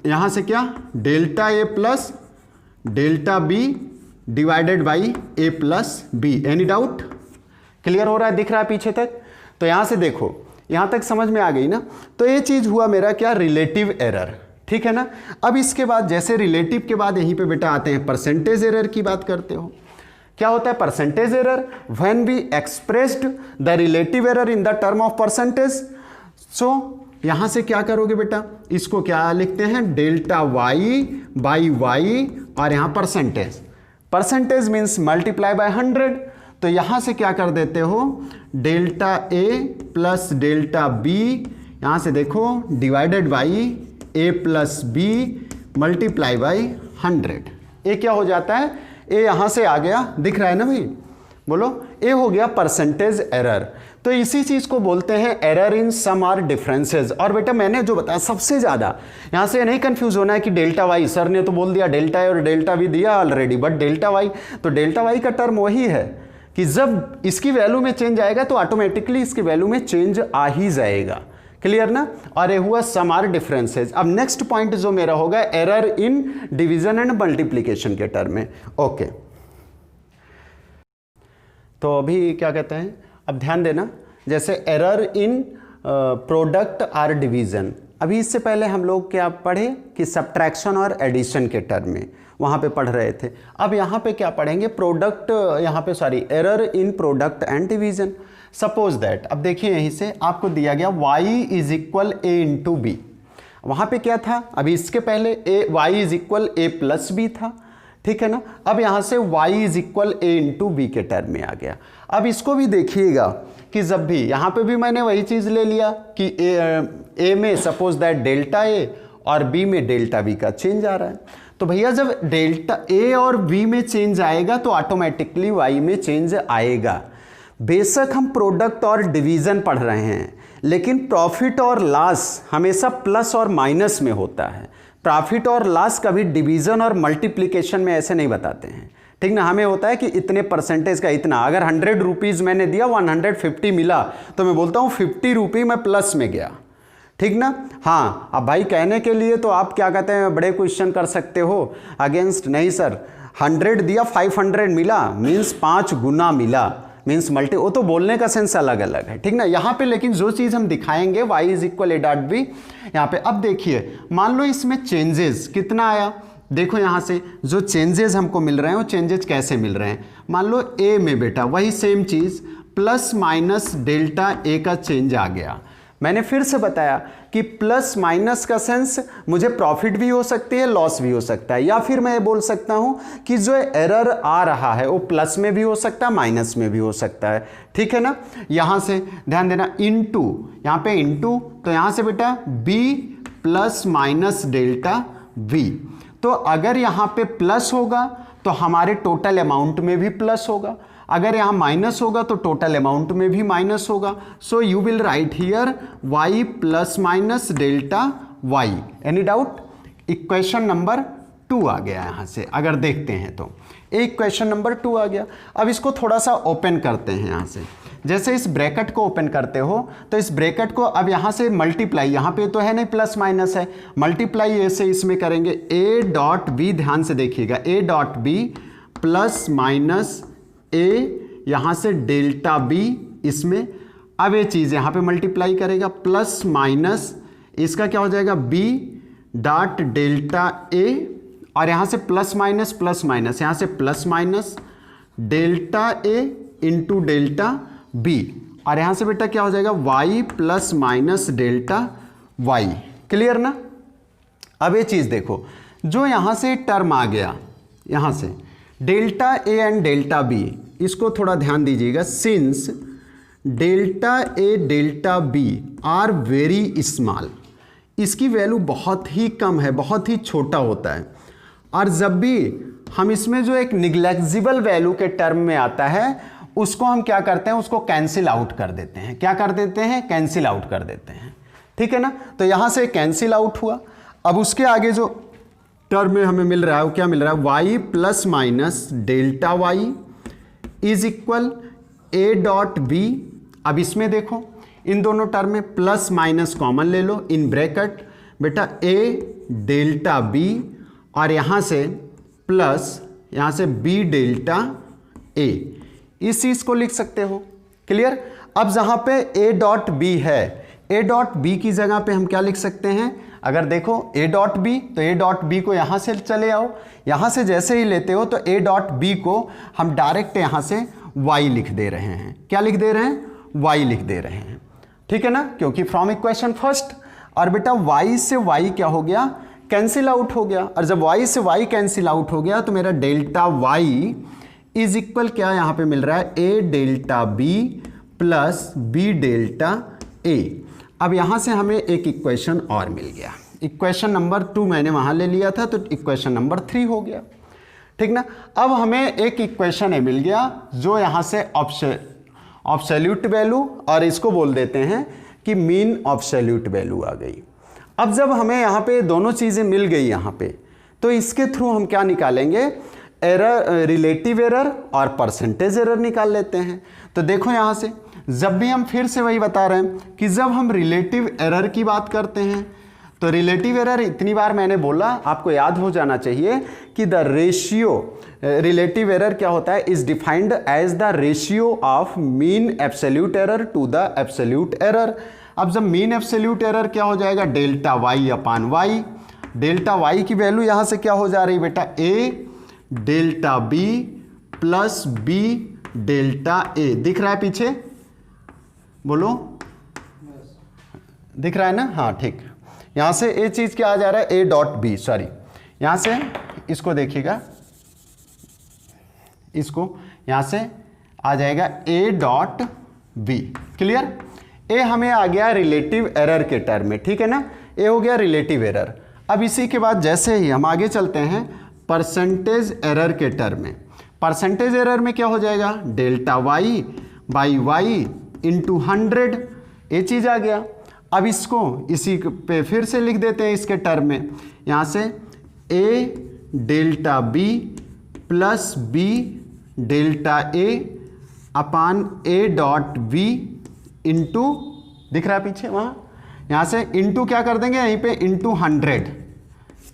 यहां से क्या delta A plus delta b divided by A plus b. Any doubt? Clear हो रहा है, दिख रहा है पीछे तक? तो यहां से देखो, यहां तक समझ में आ गई ना? तो ये चीज हुआ मेरा क्या, रिलेटिव एरर, ठीक है ना। अब इसके बाद जैसे रिलेटिव के बाद यहीं पे बेटा आते हैं परसेंटेज एरर की बात करते हो। क्या होता है percentage error? When we expressed the relative error in the term of percentage. So यहां से क्या करोगे बेटा, इसको क्या लिखते हैं, डेल्टा वाई बाई वाई और यहां percentage, percentage means multiply by 100। तो यहां से क्या कर देते हो, डेल्टा ए प्लस डेल्टा बी, यहां से देखो divided by A plus B multiply by 100। A क्या हो जाता है, ए यहां से आ गया, दिख रहा है ना भाई, बोलो, ए हो गया परसेंटेज एरर। तो इसी चीज को बोलते हैं error in sum or differences. और बेटा मैंने जो बताया सबसे ज्यादा, यहां से नहीं कंफ्यूज होना है कि डेल्टा वाई, सर ने तो बोल दिया डेल्टा ए और डेल्टा वी दिया ऑलरेडी, बट डेल्टा वाई, तो डेल्टा वाई का टर्म वही है कि जब इसकी वैल्यू में चेंज आएगा तो ऑटोमेटिकली इसकी वैल्यू में चेंज आ ही जाएगा। क्लियर ना? और ये हुआ सम आर डिफरेंसेस। अब नेक्स्ट पॉइंट जो मेरा होगा error in division and multiplication के टर्म में। ओके, तो अभी क्या कहते हैं, अब ध्यान देना, जैसे error in product or division, अभी इससे पहले हम लोग क्या पढ़े कि सब्ट्रैक्शन और एडिशन के टर्म में वहाँ पे पढ़ रहे थे। अब यहाँ पे क्या पढ़ेंगे, प्रोडक्ट, यहाँ पे sorry error in product and division. Suppose that, अब देखिए यहीं से आपको दिया गया y is equal A into B, वहाँ पे क्या था, अभी इसके पहले y is equal A plus B था, ठीक है ना। अब यहाँ से y is equal A into B के टर्म में आ गया। अब इसको भी देखिएगा कि जब भी यहाँ पे भी मैंने वही चीज़ ले लिया कि ए में सपोज दैट डेल्टा ए और बी में डेल्टा बी का चेंज आ रहा है, तो भैया जब डेल्टा ए और बी में चेंज आएगा तो ऑटोमेटिकली वाई में चेंज आएगा। बेशक हम प्रोडक्ट और डिवीजन पढ़ रहे हैं, लेकिन प्रॉफिट और लॉस हमेशा प्लस और माइनस में होता है। प्रॉफिट और लॉस कभी डिवीजन और मल्टीप्लिकेशन में ऐसे नहीं बताते हैं, ठीक ना। हमें होता है कि इतने परसेंटेज का इतना, अगर 100 रुपीज़ मैंने दिया 150 मिला तो मैं बोलता हूँ 50 रुपये मैं प्लस में गया, ठीक ना। हाँ, अब भाई कहने के लिए तो आप क्या कहते हैं, बड़े क्वेश्चन कर सकते हो अगेंस्ट, नहीं सर 100 दिया 500 मिला मीन्स 5 गुना मिला, मीन्स मल्टी, वो तो बोलने का सेंस अलग अलग है, ठीक ना। यहाँ पे लेकिन जो चीज़ हम दिखाएंगे y is equal A dot B, यहाँ पे अब देखिए मान लो इसमें चेंजेस कितना आया, देखो यहाँ से जो चेंजेस हमको मिल रहे हैं वो चेंजेस कैसे मिल रहे हैं। मान लो ए में बेटा वही same cheese plus minus delta A का चेंज आ गया। मैंने फिर से बताया कि प्लस माइनस का सेंस मुझे प्रॉफिट भी हो सकती है, लॉस भी हो सकता है, या फिर मैं ये बोल सकता हूँ कि जो एरर आ रहा है वो प्लस में भी हो सकता है, माइनस में भी हो सकता है, ठीक है ना। यहाँ से ध्यान देना, इनटू, यहाँ पे इनटू, तो यहाँ से बेटा B plus minus delta V. तो अगर यहाँ पे प्लस होगा तो हमारे टोटल अमाउंट में भी प्लस होगा, अगर यहाँ माइनस होगा तो टोटल अमाउंट में भी माइनस होगा। So you will write here y plus minus delta y। Any doubt? Equation number 2 आ गया यहाँ से, अगर देखते हैं तो एक क्वेश्चन नंबर 2 आ गया। अब इसको थोड़ा सा ओपन करते हैं यहाँ से, जैसे इस ब्रैकेट को ओपन करते हो तो इस ब्रैकेट को अब यहाँ से मल्टीप्लाई, यहाँ पे तो है नहीं प्लस माइनस है, मल्टीप्लाई ऐसे इसमें करेंगे a डॉट बी, ध्यान से देखिएगा a dot b plus minus a, यहाँ से डेल्टा बी इसमें, अब ये चीज़ यहाँ पे मल्टीप्लाई करेगा प्लस माइनस, इसका क्या हो जाएगा b डॉट डेल्टा ए, और यहाँ से प्लस माइनस, यहाँ से plus minus delta A into delta B, और यहाँ से बेटा क्या हो जाएगा y plus minus delta y। Clear ना? अब ये चीज़ देखो, जो यहाँ से टर्म आ गया, यहाँ से delta A and delta B, इसको थोड़ा ध्यान दीजिएगा। Since delta A delta B are very small, इसकी वैल्यू बहुत ही कम है, बहुत ही छोटा होता है, और जब भी हम इसमें जो एक निग्लेक्जिबल वैल्यू के टर्म में आता है उसको हम क्या करते हैं, उसको कैंसिल आउट कर देते हैं। क्या कर देते हैं? कैंसिल आउट कर देते हैं, ठीक है ना। तो यहां से कैंसिल आउट हुआ। अब उसके आगे जो टर्म में हमें मिल रहा है वो क्या मिल रहा है, y plus minus delta Y is equal A dot B. अब इसमें देखो इन दोनों टर्म में प्लस माइनस कॉमन ले लो, इन ब्रैकेट बेटा ए डेल्टा बी और यहाँ से प्लस यहाँ से बी डेल्टा ए, इस चीज़ को लिख सकते हो। क्लियर। अब जहाँ पे ए डॉट बी है, ए डॉट बी की जगह पे हम क्या लिख सकते हैं, अगर देखो ए डॉट बी तो ए डॉट बी को यहाँ से चले आओ, यहाँ से जैसे ही लेते हो तो ए डॉट बी को हम डायरेक्ट यहाँ से वाई लिख दे रहे हैं। क्या लिख दे रहे हैं, वाई लिख दे रहे हैं, ठीक है ना, क्योंकि फ्रॉम इक्वेशन फर्स्ट। और बेटा वाई से वाई क्या हो गया, कैंसिल आउट हो गया, और जब वाई से वाई कैंसिल आउट हो गया तो मेरा डेल्टा वाई इज इक्वल क्या यहाँ पे मिल रहा है, a delta b plus b delta a. अब यहाँ से हमें एक इक्वेशन और मिल गया, इक्वेशन नंबर 2 मैंने वहाँ ले लिया था तो इक्वेशन नंबर 3 हो गया, ठीक ना। अब हमें एक इक्वेशन मिल गया जो यहाँ से ऑब्सोल्यूट वैल्यू और इसको बोल देते हैं कि मीन ऑब्सोल्यूट वैल्यू आ गई। अब जब हमें यहाँ पे दोनों चीज़ें मिल गई यहाँ पे, तो इसके थ्रू हम क्या निकालेंगे, एरर, रिलेटिव एरर और परसेंटेज एरर निकाल लेते हैं। तो देखो यहाँ से जब भी हम फिर से वही बता रहे हैं कि जब हम रिलेटिव एरर की बात करते हैं तो रिलेटिव एरर इतनी बार मैंने बोला, आपको याद हो जाना चाहिए कि द रेशियो, रिलेटिव एरर क्या होता है, is defined as the ratio of mean absolute error to the absolute error. अब जब मीन एब्सोल्यूट एरर क्या हो जाएगा, delta y upon y. Delta y की वैल्यू यहाँ से क्या हो जा रही बेटा, a delta b plus b delta a. दिख रहा है पीछे, बोलो दिख रहा है ना, हाँ ठीक। यहाँ से ए चीज़ क्या आ जा रहा है, ए डॉट बी, सॉरी यहाँ से इसको देखिएगा, इसको यहाँ से आ जाएगा ए डॉट बी। क्लियर। ए हमें आ गया रिलेटिव एरर के टर्म में, ठीक है ना, ए हो गया रिलेटिव एरर। अब इसी के बाद जैसे ही हम आगे चलते हैं परसेंटेज एरर के टर्म में, परसेंटेज एरर में क्या हो जाएगा, delta Y by Y into 100, ये चीज़ आ गया। अब इसको इसी पे फिर से लिख देते हैं इसके टर्म में, यहाँ से a delta b plus b delta a upon a dot b into, दिख रहा है पीछे वहाँ, यहाँ से इंटू क्या कर देंगे यहीं पे, इंटू 100।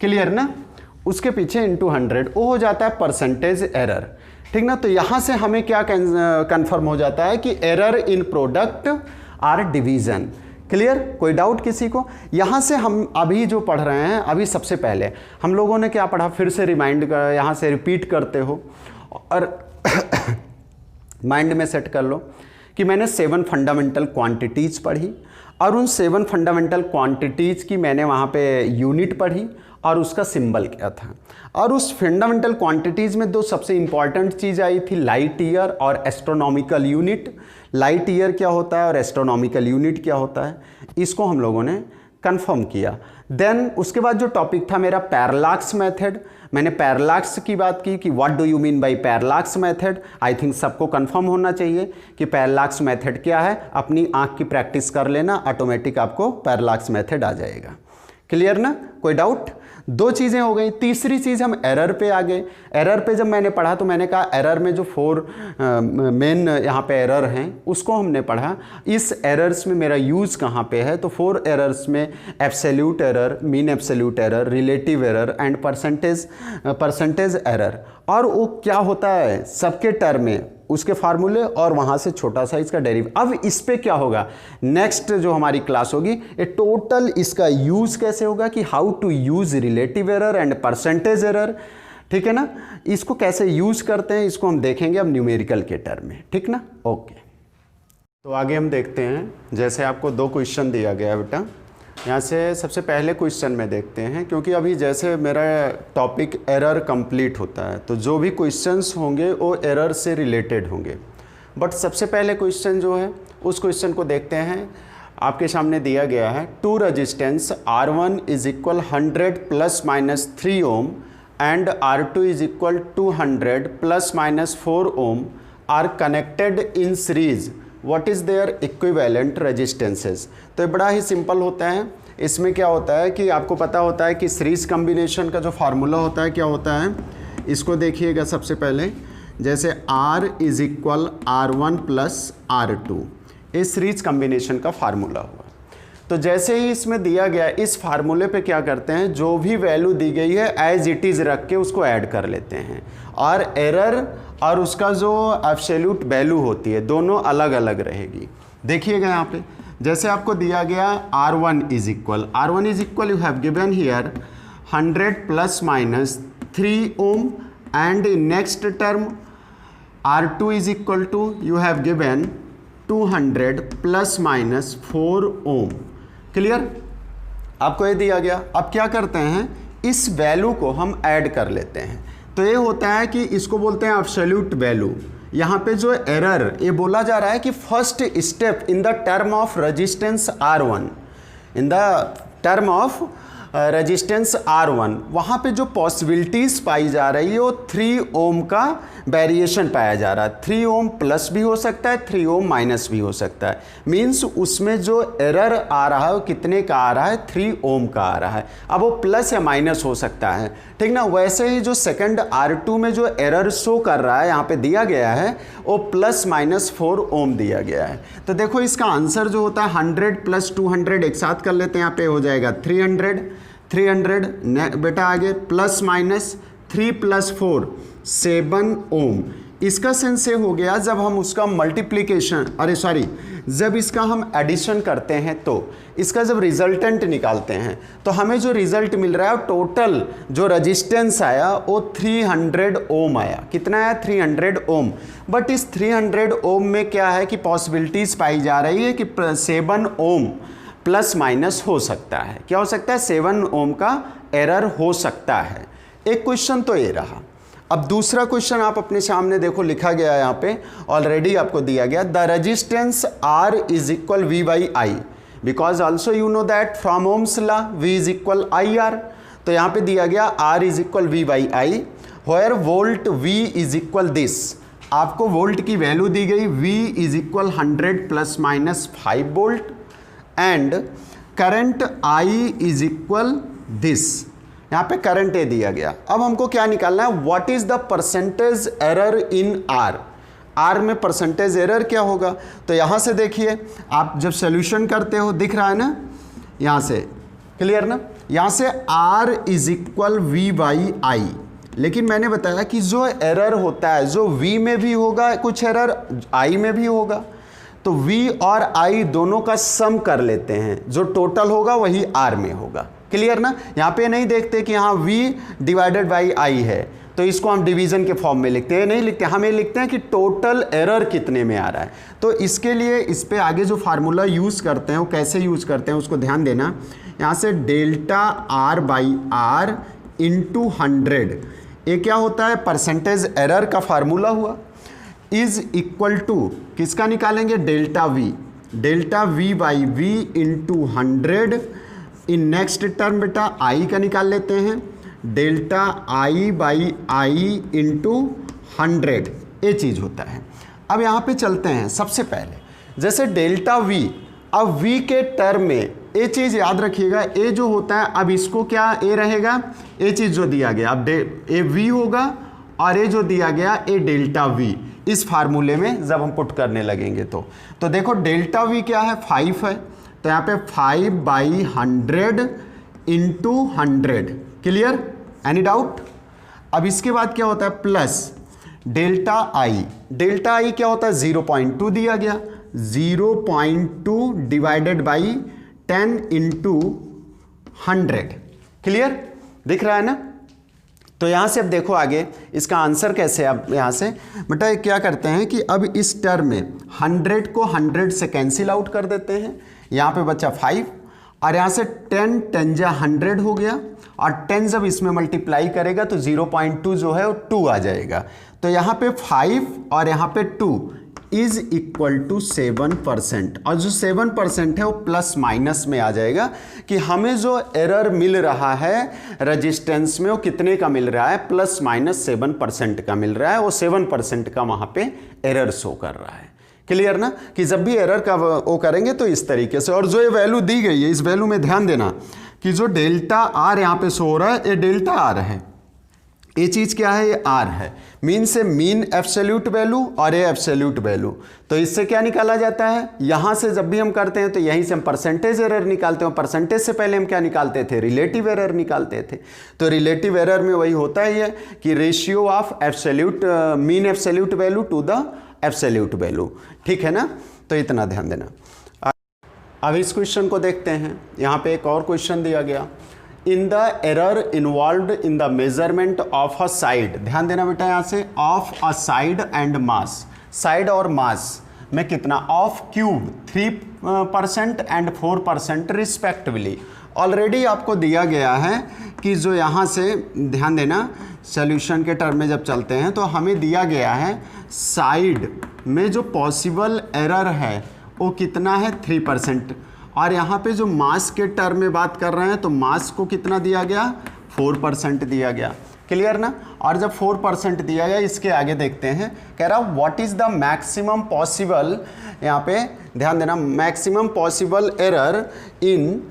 क्लियर ना, उसके पीछे इंटू 100 वो हो जाता है परसेंटेज एरर, ठीक ना। तो यहाँ से हमें क्या कंफर्म हो जाता है कि error in product or division. Clear, कोई डाउट किसी को। यहाँ से हम अभी जो पढ़ रहे हैं, अभी सबसे पहले हम लोगों ने क्या पढ़ा, फिर से रिमाइंड कर, यहाँ से रिपीट करते हो और माइंड में सेट कर लो कि मैंने 7 फंडामेंटल क्वांटिटीज़ पढ़ी और उन 7 फंडामेंटल क्वांटिटीज़ की मैंने वहाँ पे यूनिट पढ़ी और उसका सिंबल क्या था। और उस फंडामेंटल क्वांटिटीज़ में 2 सबसे इंपॉर्टेंट चीज़ आई थी, लाइट ईयर और एस्ट्रोनॉमिकल यूनिट। लाइट ईयर क्या होता है और एस्ट्रोनॉमिकल यूनिट क्या होता है, इसको हम लोगों ने कंफर्म किया। देन उसके बाद जो टॉपिक था मेरा पैरालैक्स मेथड, मैंने पैरालैक्स की बात की कि what do you mean bye parallax method. I think सबको कंफर्म होना चाहिए कि पैरालैक्स मेथड क्या है। अपनी आंख की प्रैक्टिस कर लेना, ऑटोमेटिक आपको पैरालैक्स मेथड आ जाएगा। क्लियर ना, कोई डाउट। 2 चीज़ें हो गई। तीसरी चीज़ हम एरर पे आ गए। एरर पे जब मैंने पढ़ा तो मैंने कहा एरर में जो 4 मेन यहाँ पे एरर हैं उसको हमने पढ़ा। इस एरर्स में मेरा यूज़ कहाँ पे है, तो 4 एरर्स में absolute error, mean absolute error, relative error and percentage error. और वो क्या होता है सबके टर्म में, उसके फार्मूले और वहाँ से छोटा सा इसका डेरिव। अब इस पे क्या होगा, नेक्स्ट जो हमारी क्लास होगी ये टोटल इसका यूज़ कैसे होगा कि how to use relative error and percentage error, ठीक है ना। इसको कैसे यूज़ करते हैं इसको हम देखेंगे अब न्यूमेरिकल के टर्म में, ठीक ना। ओके, तो आगे हम देखते हैं। जैसे आपको 2 क्वेश्चन दिया गया है बेटा, यहाँ से सबसे पहले क्वेश्चन में देखते हैं, क्योंकि अभी जैसे मेरा टॉपिक एरर कंप्लीट होता है तो जो भी क्वेश्चंस होंगे वो एरर से रिलेटेड होंगे। बट सबसे पहले क्वेश्चन जो है उस क्वेश्चन को देखते हैं। आपके सामने दिया गया है 2 resistance R1 is equal 100 ± 3 ohm and R2 is equal 200 ± 4 ohm are connected in series, what is their equivalent resistances. तो ये बड़ा ही सिंपल होता है। इसमें क्या होता है कि आपको पता होता है कि सीरीज कम्बिनेशन का जो फार्मूला होता है क्या होता है, इसको देखिएगा सबसे पहले जैसे R is equal R1 plus R2, ये सीरीज कम्बिनेशन का फार्मूला हुआ। तो जैसे ही इसमें दिया गया, इस फार्मूले पे क्या करते हैं, जो भी वैल्यू दी गई है एज इट इज़ रख के उसको ऐड कर लेते हैं, और एरर और उसका जो एब्सोल्यूट वैल्यू होती है दोनों अलग अलग रहेगी। देखिएगा यहाँ पे जैसे आपको दिया गया R1 is equal you have given here 100 plus minus 3 ohm, and next term R2 is equal to you have given 200 plus minus 4 ohm. Clear, आपको ये दिया गया। अब क्या करते हैं, इस वैल्यू को हम ऐड कर लेते हैं। तो ये होता है कि इसको बोलते हैं एब्सोल्यूट वैल्यू। यहाँ पे जो एरर ये बोला जा रहा है कि first step in the term of resistance R1, in the term of resistance R1, वहाँ पे जो पॉसिबिलिटीज़ पाई जा रही है वो 3 ओम का वेरिएशन पाया जा रहा है। 3 ओम प्लस भी हो सकता है, 3 ओम माइनस भी हो सकता है। मींस उसमें जो एरर आ रहा है वो कितने का आ रहा है, 3 ओम का आ रहा है। अब वो प्लस या माइनस हो सकता है, ठीक ना। वैसे ही जो सेकंड R2 में जो एरर शो कर रहा है यहाँ पे दिया गया है वो प्लस माइनस 4 ओम दिया गया है। तो देखो इसका आंसर जो होता है 100 प्लस 200 एक साथ कर लेते हैं, यहाँ पे हो जाएगा 300 बेटा आगे प्लस माइनस 3 प्लस 4 7 ओम। इसका सेंस ये हो गया जब हम उसका मल्टीप्लिकेशन, जब इसका हम एडिशन करते हैं तो इसका जब रिजल्टेंट निकालते हैं तो हमें जो रिजल्ट मिल रहा है टोटल जो रेजिस्टेंस आया वो 300 ओम आया। कितना आया, 300 ओम। बट इस 300 ओम में क्या है कि पॉसिबिलिटीज़ पाई जा रही है कि 7 ओम प्लस माइनस हो सकता है। क्या हो सकता है, 7 ओम का एरर हो सकता है। एक क्वेश्चन तो ये रहा। अब दूसरा क्वेश्चन आप अपने सामने देखो, लिखा गया है यहाँ पे, ऑलरेडी आपको दिया गया, the resistance R is equal V by I, because also you know that from ohm's law V is equal IR। तो यहाँ पे दिया गया R is equal V by I, where volt V is equal this. आपको volt की value दी गई, V is equal 100 plus minus 5 volt, and current I is equal this. यहाँ पे करंट ए दिया गया। अब हमको क्या निकालना है, what is the percentage error in R में परसेंटेज एरर क्या होगा। तो यहाँ से देखिए, आप जब सोल्यूशन करते हो दिख रहा है ना, यहाँ से क्लियर ना, यहाँ से R is equal V by आई। लेकिन मैंने बताया कि जो एरर होता है जो V में भी होगा, कुछ एरर I में भी होगा, तो V और I दोनों का सम कर लेते हैं, जो टोटल होगा वही R में होगा। क्लियर ना। यहाँ पे नहीं देखते कि यहाँ V डिवाइडेड बाई I है तो इसको हम डिवीजन के फॉर्म में लिखते हैं, नहीं लिखते, हम ये लिखते हैं कि टोटल एरर कितने में आ रहा है। तो इसके लिए इस पे आगे जो फार्मूला यूज़ करते हैं वो कैसे यूज़ करते हैं उसको ध्यान देना। यहाँ से delta R by R into 100, ये क्या होता है, परसेंटेज एरर का फार्मूला हुआ, इज इक्वल टू किसका निकालेंगे, delta V by V into 100। In next term बेटा I का निकाल लेते हैं, delta I by I into 100, ये चीज़ होता है। अब यहाँ पे चलते हैं। सबसे पहले जैसे डेल्टा V, अब V के टर्म में ये चीज़ याद रखिएगा, ए जो होता है, अब इसको क्या ए रहेगा, ये चीज़ जो दिया गया, अब ए V होगा और ये जो दिया गया ए डेल्टा V। इस फार्मूले में जब हम पुट करने लगेंगे तो देखो डेल्टा V क्या है, 5 है, तो यहाँ पे 5 by 100 into 100। Clear, any doubt. अब इसके बाद क्या होता है, प्लस डेल्टा I क्या होता है, 0.2 दिया गया, 0.2 डिवाइडेड बाई 10 इंटू 100। क्लियर, दिख रहा है ना। तो यहाँ से अब देखो आगे इसका आंसर कैसे, अब यहाँ से बेटा क्या करते हैं कि अब इस टर्म में 100 को 100 से कैंसिल आउट कर देते हैं, यहाँ पे बचा 5, और यहाँ से 10 जा 100 हो गया, और 10 जब इसमें मल्टीप्लाई करेगा तो 0.2 जो है वो 2 आ जाएगा। तो यहाँ पे 5 और यहाँ पे 2 इज इक्वल टू 7%, और जो 7% है वो प्लस माइनस में आ जाएगा कि हमें जो एरर मिल रहा है रेजिस्टेंस में वो कितने का मिल रहा है, प्लस माइनस 7% का मिल रहा है। वो 7% का वहाँ पे एरर शो कर रहा है। क्लियर ना, कि जब भी एरर का वो करेंगे तो इस तरीके से। और जो ये वैल्यू दी गई है, इस वैल्यू में ध्यान देना कि जो डेल्टा R यहाँ पे शो हो रहा है, ये डेल्टा R है, ये चीज़ क्या है, ये आर है। मीन से मीन एब्सोल्यूट वैल्यू और ये एब्सोल्यूट वैल्यू, तो इससे क्या निकाला जाता है, यहाँ से जब भी हम करते हैं तो यहीं से हम परसेंटेज एरर निकालते हैं। परसेंटेज से पहले हम क्या निकालते थे, रिलेटिव एरर निकालते थे। तो रिलेटिव एरर में वही होता ही है कि ratio of absolute mean absolute value to the absolute value, ठीक है ना। तो इतना ध्यान देना। अब इस क्वेश्चन को देखते हैं। यहाँ पे एक और क्वेश्चन दिया गया, in the error involve in the measurement of a side, ध्यान देना बेटा यहाँ से, of a side and mass, side और मास में कितना, of cube 3% and 4% respectively. Already आपको दिया गया है कि जो यहाँ से ध्यान देना, सॉल्यूशन के टर्म में जब चलते हैं तो हमें दिया गया है साइड में जो पॉसिबल एरर है वो कितना है, 3%। और यहाँ पे जो मास के टर्म में बात कर रहे हैं तो मास को कितना दिया गया, 4% दिया गया। क्लियर ना। और जब 4% दिया गया, इसके आगे देखते हैं, कह रहा what is the maximum possible, यहाँ पे ध्यान देना, मैक्सिमम पॉसिबल एरर इन,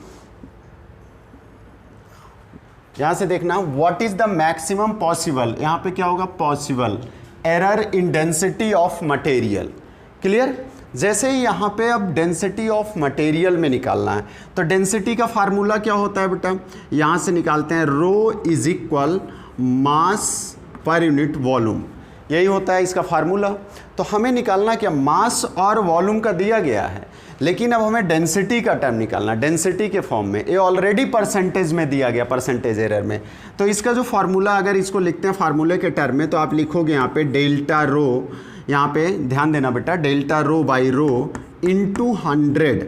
यहाँ से देखना what is the maximum possible, यहाँ पे क्या होगा, possible error in density of material. Clear. जैसे ही यहाँ पे अब डेंसिटी ऑफ मटेरियल में निकालना है तो डेंसिटी का फार्मूला क्या होता है बेटा, यहाँ से निकालते हैं, रो is equal mass per unit volume, यही होता है इसका फार्मूला। तो हमें निकालना क्या, मास और वॉल्यूम का दिया गया है, लेकिन अब हमें डेंसिटी का टर्म निकालना, डेंसिटी के फॉर्म में। ये ऑलरेडी परसेंटेज में दिया गया, परसेंटेज एरर में। तो इसका जो फार्मूला, अगर इसको लिखते हैं फार्मूले के टर्म में, तो आप लिखोगे यहाँ पे डेल्टा रो, यहाँ पे ध्यान देना बेटा, delta rho by rho into 100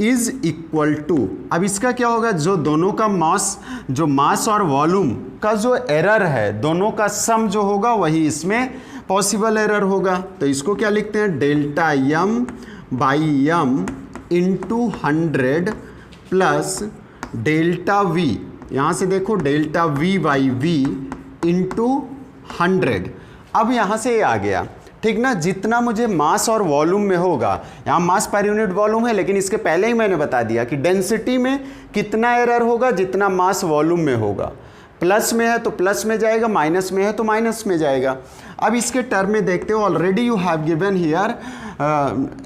is equal to, अब इसका क्या होगा, जो दोनों का मास, जो मास और वॉल्यूम का जो एरर है, दोनों का सम जो होगा वही इसमें पॉसिबल एरर होगा। तो इसको क्या लिखते हैं, delta M by M into 100 plus delta V, यहाँ से देखो delta V by V into 100। अब यहाँ से ये आ गया, ठीक ना, जितना मुझे मास और वॉल्यूम में होगा, यहाँ मास पर यूनिट वॉल्यूम है, लेकिन इसके पहले ही मैंने बता दिया कि डेंसिटी में कितना एरर होगा, जितना मास वॉल्यूम में होगा। प्लस में है तो प्लस में जाएगा, माइनस में है तो माइनस में जाएगा। अब इसके टर्म में देखते हो, already you have given here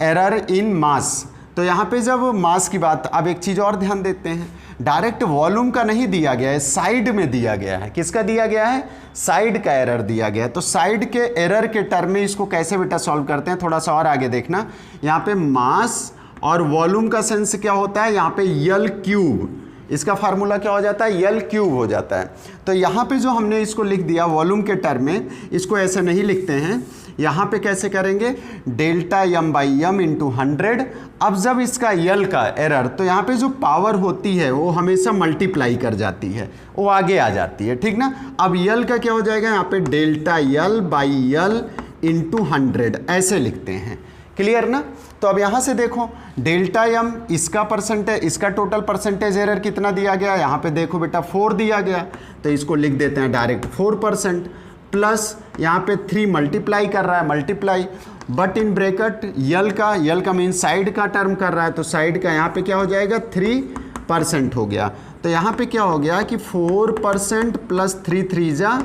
error in mass. तो यहाँ पे जब मास की बात, अब एक चीज़ और ध्यान देते हैं, डायरेक्ट वॉल्यूम का नहीं दिया गया है, साइड में दिया गया है। किसका दिया गया है, साइड का एरर दिया गया है। तो साइड के एरर के टर्म में इसको कैसे बेटा सॉल्व करते हैं, थोड़ा सा और आगे देखना। यहाँ पे मास और वॉल्यूम का सेंस क्या होता है, यहाँ पे यल क्यूब, इसका फार्मूला क्या हो जाता है, यल क्यूब हो जाता है। तो यहाँ पे जो हमने इसको लिख दिया वॉल्यूम के टर्म में, इसको ऐसे नहीं लिखते हैं, यहाँ पे कैसे करेंगे, delta M by M into 100। अब जब इसका यल का एरर, तो यहाँ पे जो पावर होती है वो हमेशा मल्टीप्लाई कर जाती है, वो आगे आ जाती है, ठीक ना। अब यल का क्या हो जाएगा, यहाँ पे delta L by L into 100 ऐसे लिखते हैं। क्लियर ना। तो अब यहाँ से देखो, डेल्टा यम इसका परसेंटेज, इसका टोटल परसेंटेज एरर कितना दिया गया, यहाँ पे देखो बेटा 4 दिया गया, तो इसको लिख देते हैं डायरेक्ट 4%, प्लस यहाँ पे 3 मल्टीप्लाई कर रहा है, मल्टीप्लाई, बट इन ब्रैकेट यल का मीन साइड का टर्म कर रहा है, तो साइड का यहाँ पे क्या हो जाएगा, 3% हो गया। तो यहाँ पे क्या हो गया कि 4% प्लस 3 जा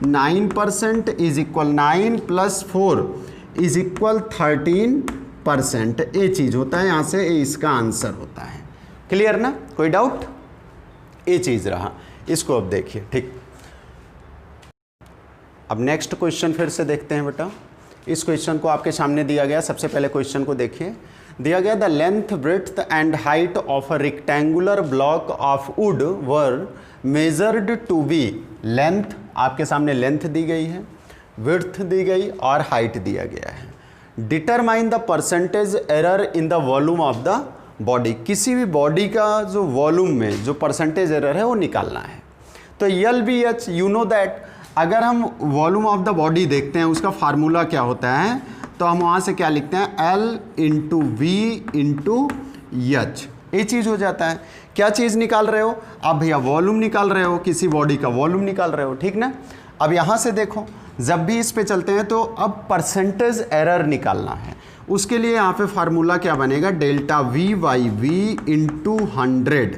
9% is equal 9 plus 4 is equal 13%। ये चीज़ होता है, यहाँ से ये इसका आंसर होता है। क्लियर ना, कोई डाउट, ये चीज़ रहा। इसको अब देखिए, ठीक। अब नेक्स्ट क्वेश्चन फिर से देखते हैं बेटा। इस क्वेश्चन को आपके सामने दिया गया, सबसे पहले क्वेश्चन को देखिए। दिया गया, the length breadth and height of a rectangular block of wood were measured to be, length आपके सामने लेंथ दी गई है, विड्थ दी गई और हाइट दिया गया है। Determine the percentage error in the volume of the body, किसी भी बॉडी का जो वॉल्यूम में जो परसेंटेज एरर है वो निकालना है। तो L B H, you know that, अगर हम वॉल्यूम ऑफ द बॉडी देखते हैं उसका फार्मूला क्या होता है, तो हम वहाँ से क्या लिखते हैं, L into V into H, ये चीज़ हो जाता है। क्या चीज़ निकाल रहे हो आप भैया, वॉल्यूम निकाल रहे हो, किसी बॉडी का वॉल्यूम निकाल रहे हो, ठीक ना। अब यहाँ से देखो, जब भी इस पे चलते हैं तो अब परसेंटेज एरर निकालना है, उसके लिए यहाँ पे फार्मूला क्या बनेगा, delta V by V into 100,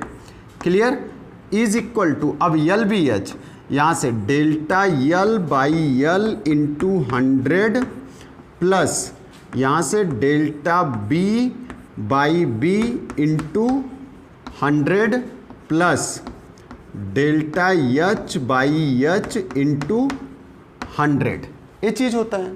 clear, is equal to, अब यल बी एच, यहाँ से delta L by L into 100 plus यहाँ से delta B by B into 100 plus delta H by H into 100, ये चीज़ होता है।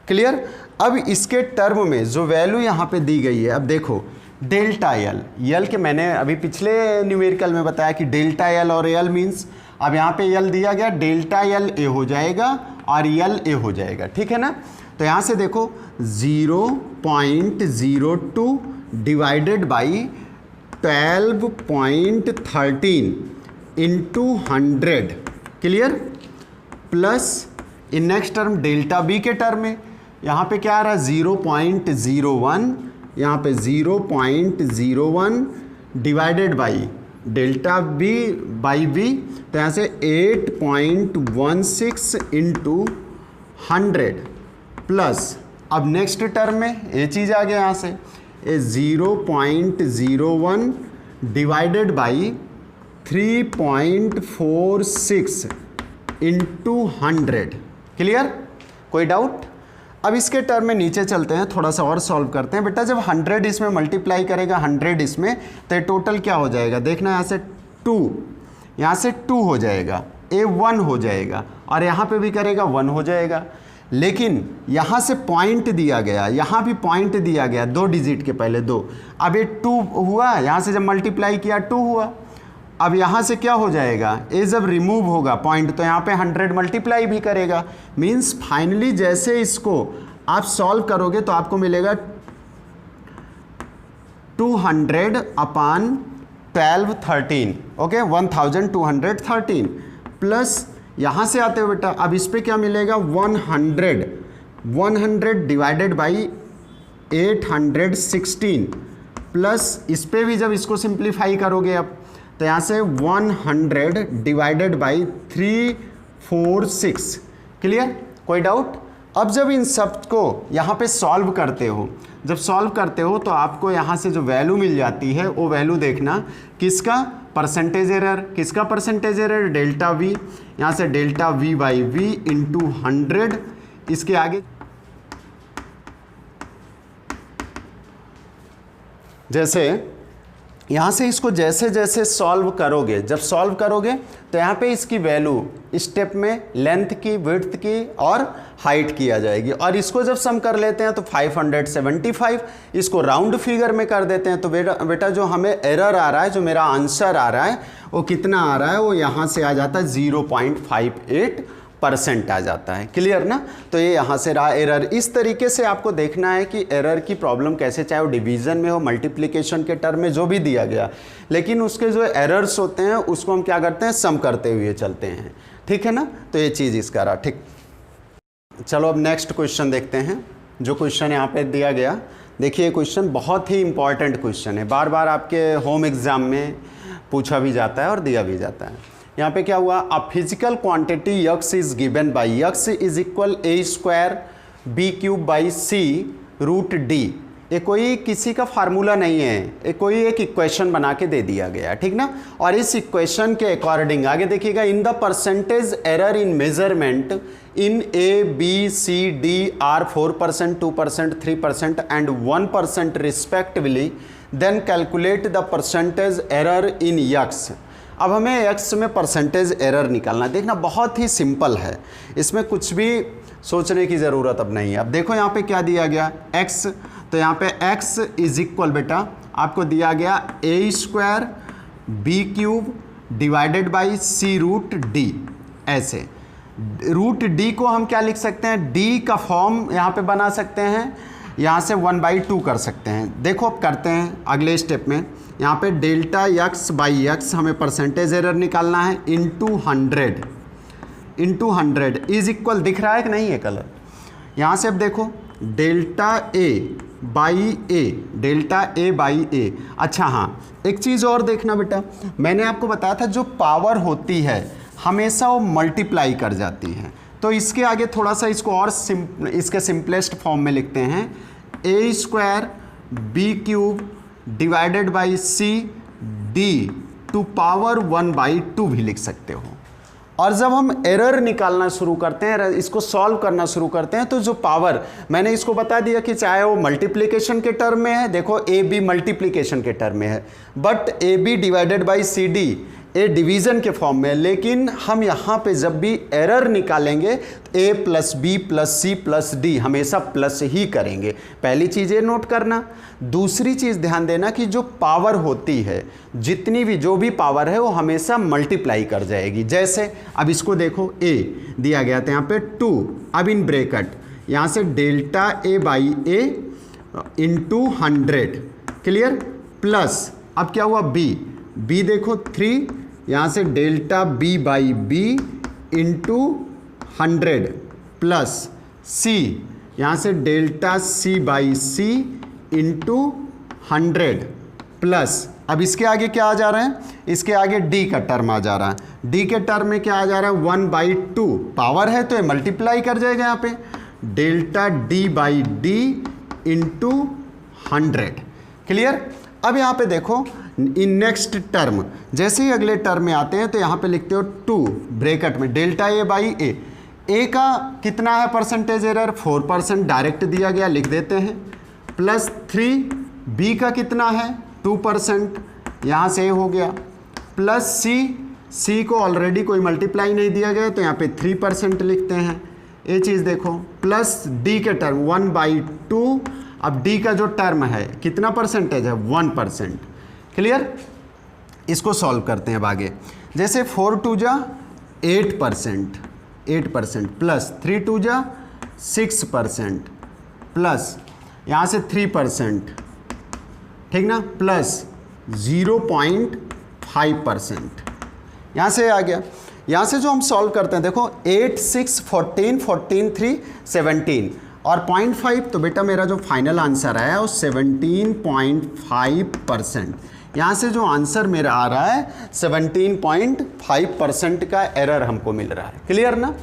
क्लियर। अब इसके टर्म में जो वैल्यू यहाँ पे दी गई है, अब देखो डेल्टा यल के मैंने अभी पिछले न्यूमेरिकल में बताया कि डेल्टा यल और यल मीन्स, अब यहाँ पे यल दिया गया, डेल्टा यल ए हो जाएगा और यल ए हो जाएगा, ठीक है ना। तो यहाँ से देखो 0.02 divided by 12.13 into 100, clear, plus in next term delta B के टर्म में यहाँ पे क्या आ रहा है 0.01, यहाँ पे 0.01 divided by delta B by B, तो यहाँ से 8.16 इंटू 100 प्लस, अब नेक्स्ट टर्म में ये चीज़ आ गया यहाँ से 0.01 डिवाइडेड बाई 3.46 इंटू 100, क्लियर, कोई डाउट। अब इसके टर्म में नीचे चलते हैं, थोड़ा सा और सॉल्व करते हैं। बेटा जब 100 इसमें मल्टीप्लाई करेगा 100 इसमें, तो टोटल क्या हो जाएगा, देखना यहाँ से 2, यहाँ से 2 हो जाएगा, ए 1 हो जाएगा और यहाँ पे भी करेगा 1 हो जाएगा। लेकिन यहाँ से पॉइंट दिया गया, यहाँ भी पॉइंट दिया गया 2 डिजिट के पहले 2, अब ये 2 हुआ, यहाँ से जब मल्टीप्लाई किया 2 हुआ। अब यहाँ से क्या हो जाएगा, ए जब रिमूव होगा पॉइंट तो यहाँ पे 100 मल्टीप्लाई भी करेगा। मीन्स फाइनली जैसे इसको आप सॉल्व करोगे तो आपको मिलेगा 200 अपान 1213, ओके 1213 प्लस यहाँ से आते हुए बेटा अब इस पे क्या मिलेगा 100 डिवाइडेड बाई 816 प्लस इस पे भी जब इसको सिंप्लीफाई करोगे अब तो यहाँ से 100 डिवाइडेड बाई 346, क्लियर, कोई डाउट। अब जब इन सब को यहाँ पे सॉल्व करते हो, जब सॉल्व करते हो तो आपको यहाँ से जो वैल्यू मिल जाती है वो वैल्यू देखना किसका, परसेंटेज एरर, किसका परसेंटेज एरर, डेल्टा वी, यहाँ से delta V by V into 100, इसके आगे जैसे यहाँ से इसको जैसे जैसे सॉल्व करोगे, जब सॉल्व करोगे तो यहाँ पे इसकी वैल्यू स्टेप में लेंथ की, विड्थ की और हाइट की आ जाएगी। और इसको जब सम कर लेते हैं तो 575, इसको राउंड फिगर में कर देते हैं तो बेटा जो हमें एरर आ रहा है, जो मेरा आंसर आ रहा है वो कितना आ रहा है, वो यहाँ से आ जाता है 0.58% आ जाता है, क्लियर ना। तो ये यहाँ से रहा एरर। इस तरीके से आपको देखना है कि एरर की प्रॉब्लम कैसे, चाहे वो डिवीजन में हो, मल्टीप्लिकेशन के टर्म में, जो भी दिया गया, लेकिन उसके जो एरर्स होते हैं उसको हम क्या करते हैं, सम करते हुए चलते हैं, ठीक है ना। तो ये चीज़ इसका रहा, ठीक। चलो अब नेक्स्ट क्वेश्चन देखते हैं। जो क्वेश्चन यहाँ पे दिया गया, देखिए क्वेश्चन बहुत ही इंपॉर्टेंट क्वेश्चन है, बार बार आपके होम एग्ज़ाम में पूछा भी जाता है और दिया भी जाता है। यहाँ पे क्या हुआ, a physical quantity X is given by X is equal A square B cube by C root D. ये कोई किसी का फार्मूला नहीं है, ये कोई एक इक्वेशन बना के दे दिया गया, ठीक ना। और इस इक्वेशन के अकॉर्डिंग आगे देखिएगा, in the percentage error in measurement in A B C D are 4%, 2%, 3% and 1% respectively, then calculate the percentage error in X. अब हमें एक्स में परसेंटेज एरर निकालना है। देखना बहुत ही सिंपल है, इसमें कुछ भी सोचने की ज़रूरत अब नहीं है। अब देखो यहाँ पे क्या दिया गया, एक्स, तो यहाँ पे एक्स इज इक्वल बेटा आपको दिया गया a square B cube divided by C root d. ऐसे रूट डी को हम क्या लिख सकते हैं, डी का फॉर्म यहाँ पे बना सकते हैं, यहाँ से 1/2 कर सकते हैं। देखो अब करते हैं अगले स्टेप में, यहाँ पे डेल्टा यक्स बाई यक्स हमें परसेंटेज एरर निकालना है इंटू 100 इज इक्वल, दिख रहा है कि नहीं है कलर, यहाँ से अब देखो डेल्टा ए बाई ए। अच्छा हाँ, एक चीज़ और देखना बेटा, मैंने आपको बताया था जो पावर होती है हमेशा वो मल्टीप्लाई कर जाती है। तो इसके आगे थोड़ा सा इसको और इसके सिंपलेस्ट फॉर्म में लिखते हैं, a square B cube divided by C d to power 1/2 भी लिख सकते हो। और जब हम एरर निकालना शुरू करते हैं, इसको सॉल्व करना शुरू करते हैं, तो जो पावर मैंने इसको बता दिया कि चाहे वो मल्टीप्लिकेशन के टर्म में है, देखो ए बी मल्टीप्लिकेशन के टर्म में है, but A B divided by C D a division के फॉर्म में, लेकिन हम यहाँ पे जब भी एरर निकालेंगे तो a plus b plus c plus d हमेशा प्लस ही करेंगे। पहली चीज़ ये नोट करना। दूसरी चीज़ ध्यान देना कि जो पावर होती है, जितनी भी जो भी पावर है वो हमेशा मल्टीप्लाई कर जाएगी। जैसे अब इसको देखो, ए दिया गया था यहाँ पे 2, अब इन ब्रैकेट यहाँ से delta a by a into 100, clear, plus अब क्या हुआ बी देखो 3, यहाँ से delta B by B into 100 plus c, यहाँ से delta c by c into 100 plus, अब इसके आगे क्या आ जा रहा है, इसके आगे डी का टर्म आ जा रहा है। डी के टर्म में क्या आ जा रहा है 1/2, पावर है तो ये मल्टीप्लाई कर जाएगा यहाँ पे, delta D by D into 100, clear. अब यहाँ पे देखो इन नेक्स्ट टर्म, जैसे ही अगले टर्म में आते हैं तो यहाँ पे लिखते हो 2 ब्रैकेट में डेल्टा ए बाई ए का कितना है परसेंटेज एरर 4%, डायरेक्ट दिया गया लिख देते हैं, प्लस 3 बी का कितना है 2%, यहाँ से हो गया, प्लस सी को ऑलरेडी कोई मल्टीप्लाई नहीं दिया गया तो यहाँ पे 3% लिखते हैं, ये चीज़ देखो, प्लस डी के टर्म 1/2, अब डी का जो टर्म है कितना परसेंटेज है 1%, क्लियर। इसको सॉल्व करते हैं अब आगे, जैसे 4 2 जा 8% प्लस 3 2 जा 6% प्लस यहाँ से 3%, ठीक ना, प्लस 0.5%, यहाँ से आ गया। यहाँ से जो हम सॉल्व करते हैं देखो 8 6 14 14 3 17 और 0.5, तो बेटा मेरा जो फाइनल आंसर आया वो 17.5%। यहाँ से जो आंसर मेरा आ रहा है 17.5% का एरर हमको मिल रहा है, क्लियर ना।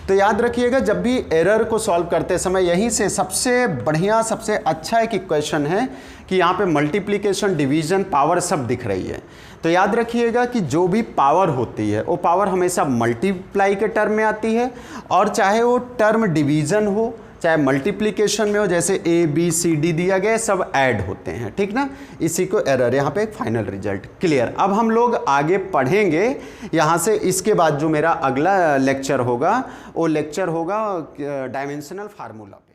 तो याद रखिएगा जब भी एरर को सॉल्व करते समय यहीं से सबसे बढ़िया सबसे अच्छा एक इक्वेशन है कि यहाँ पे मल्टीप्लिकेशन डिवीजन पावर सब दिख रही है। तो याद रखिएगा कि जो भी पावर होती है वो पावर हमेशा मल्टीप्लाई के टर्म में आती है, और चाहे वो टर्म डिवीजन हो चाहे मल्टीप्लिकेशन में हो, जैसे ए बी सी डी दिया गया सब ऐड होते हैं, ठीक ना, इसी को एरर, यहाँ पे एक फाइनल रिजल्ट, क्लियर। अब हम लोग आगे पढ़ेंगे यहाँ से, इसके बाद जो मेरा अगला लेक्चर होगा वो लेक्चर होगा डायमेंशनल फार्मूला पे।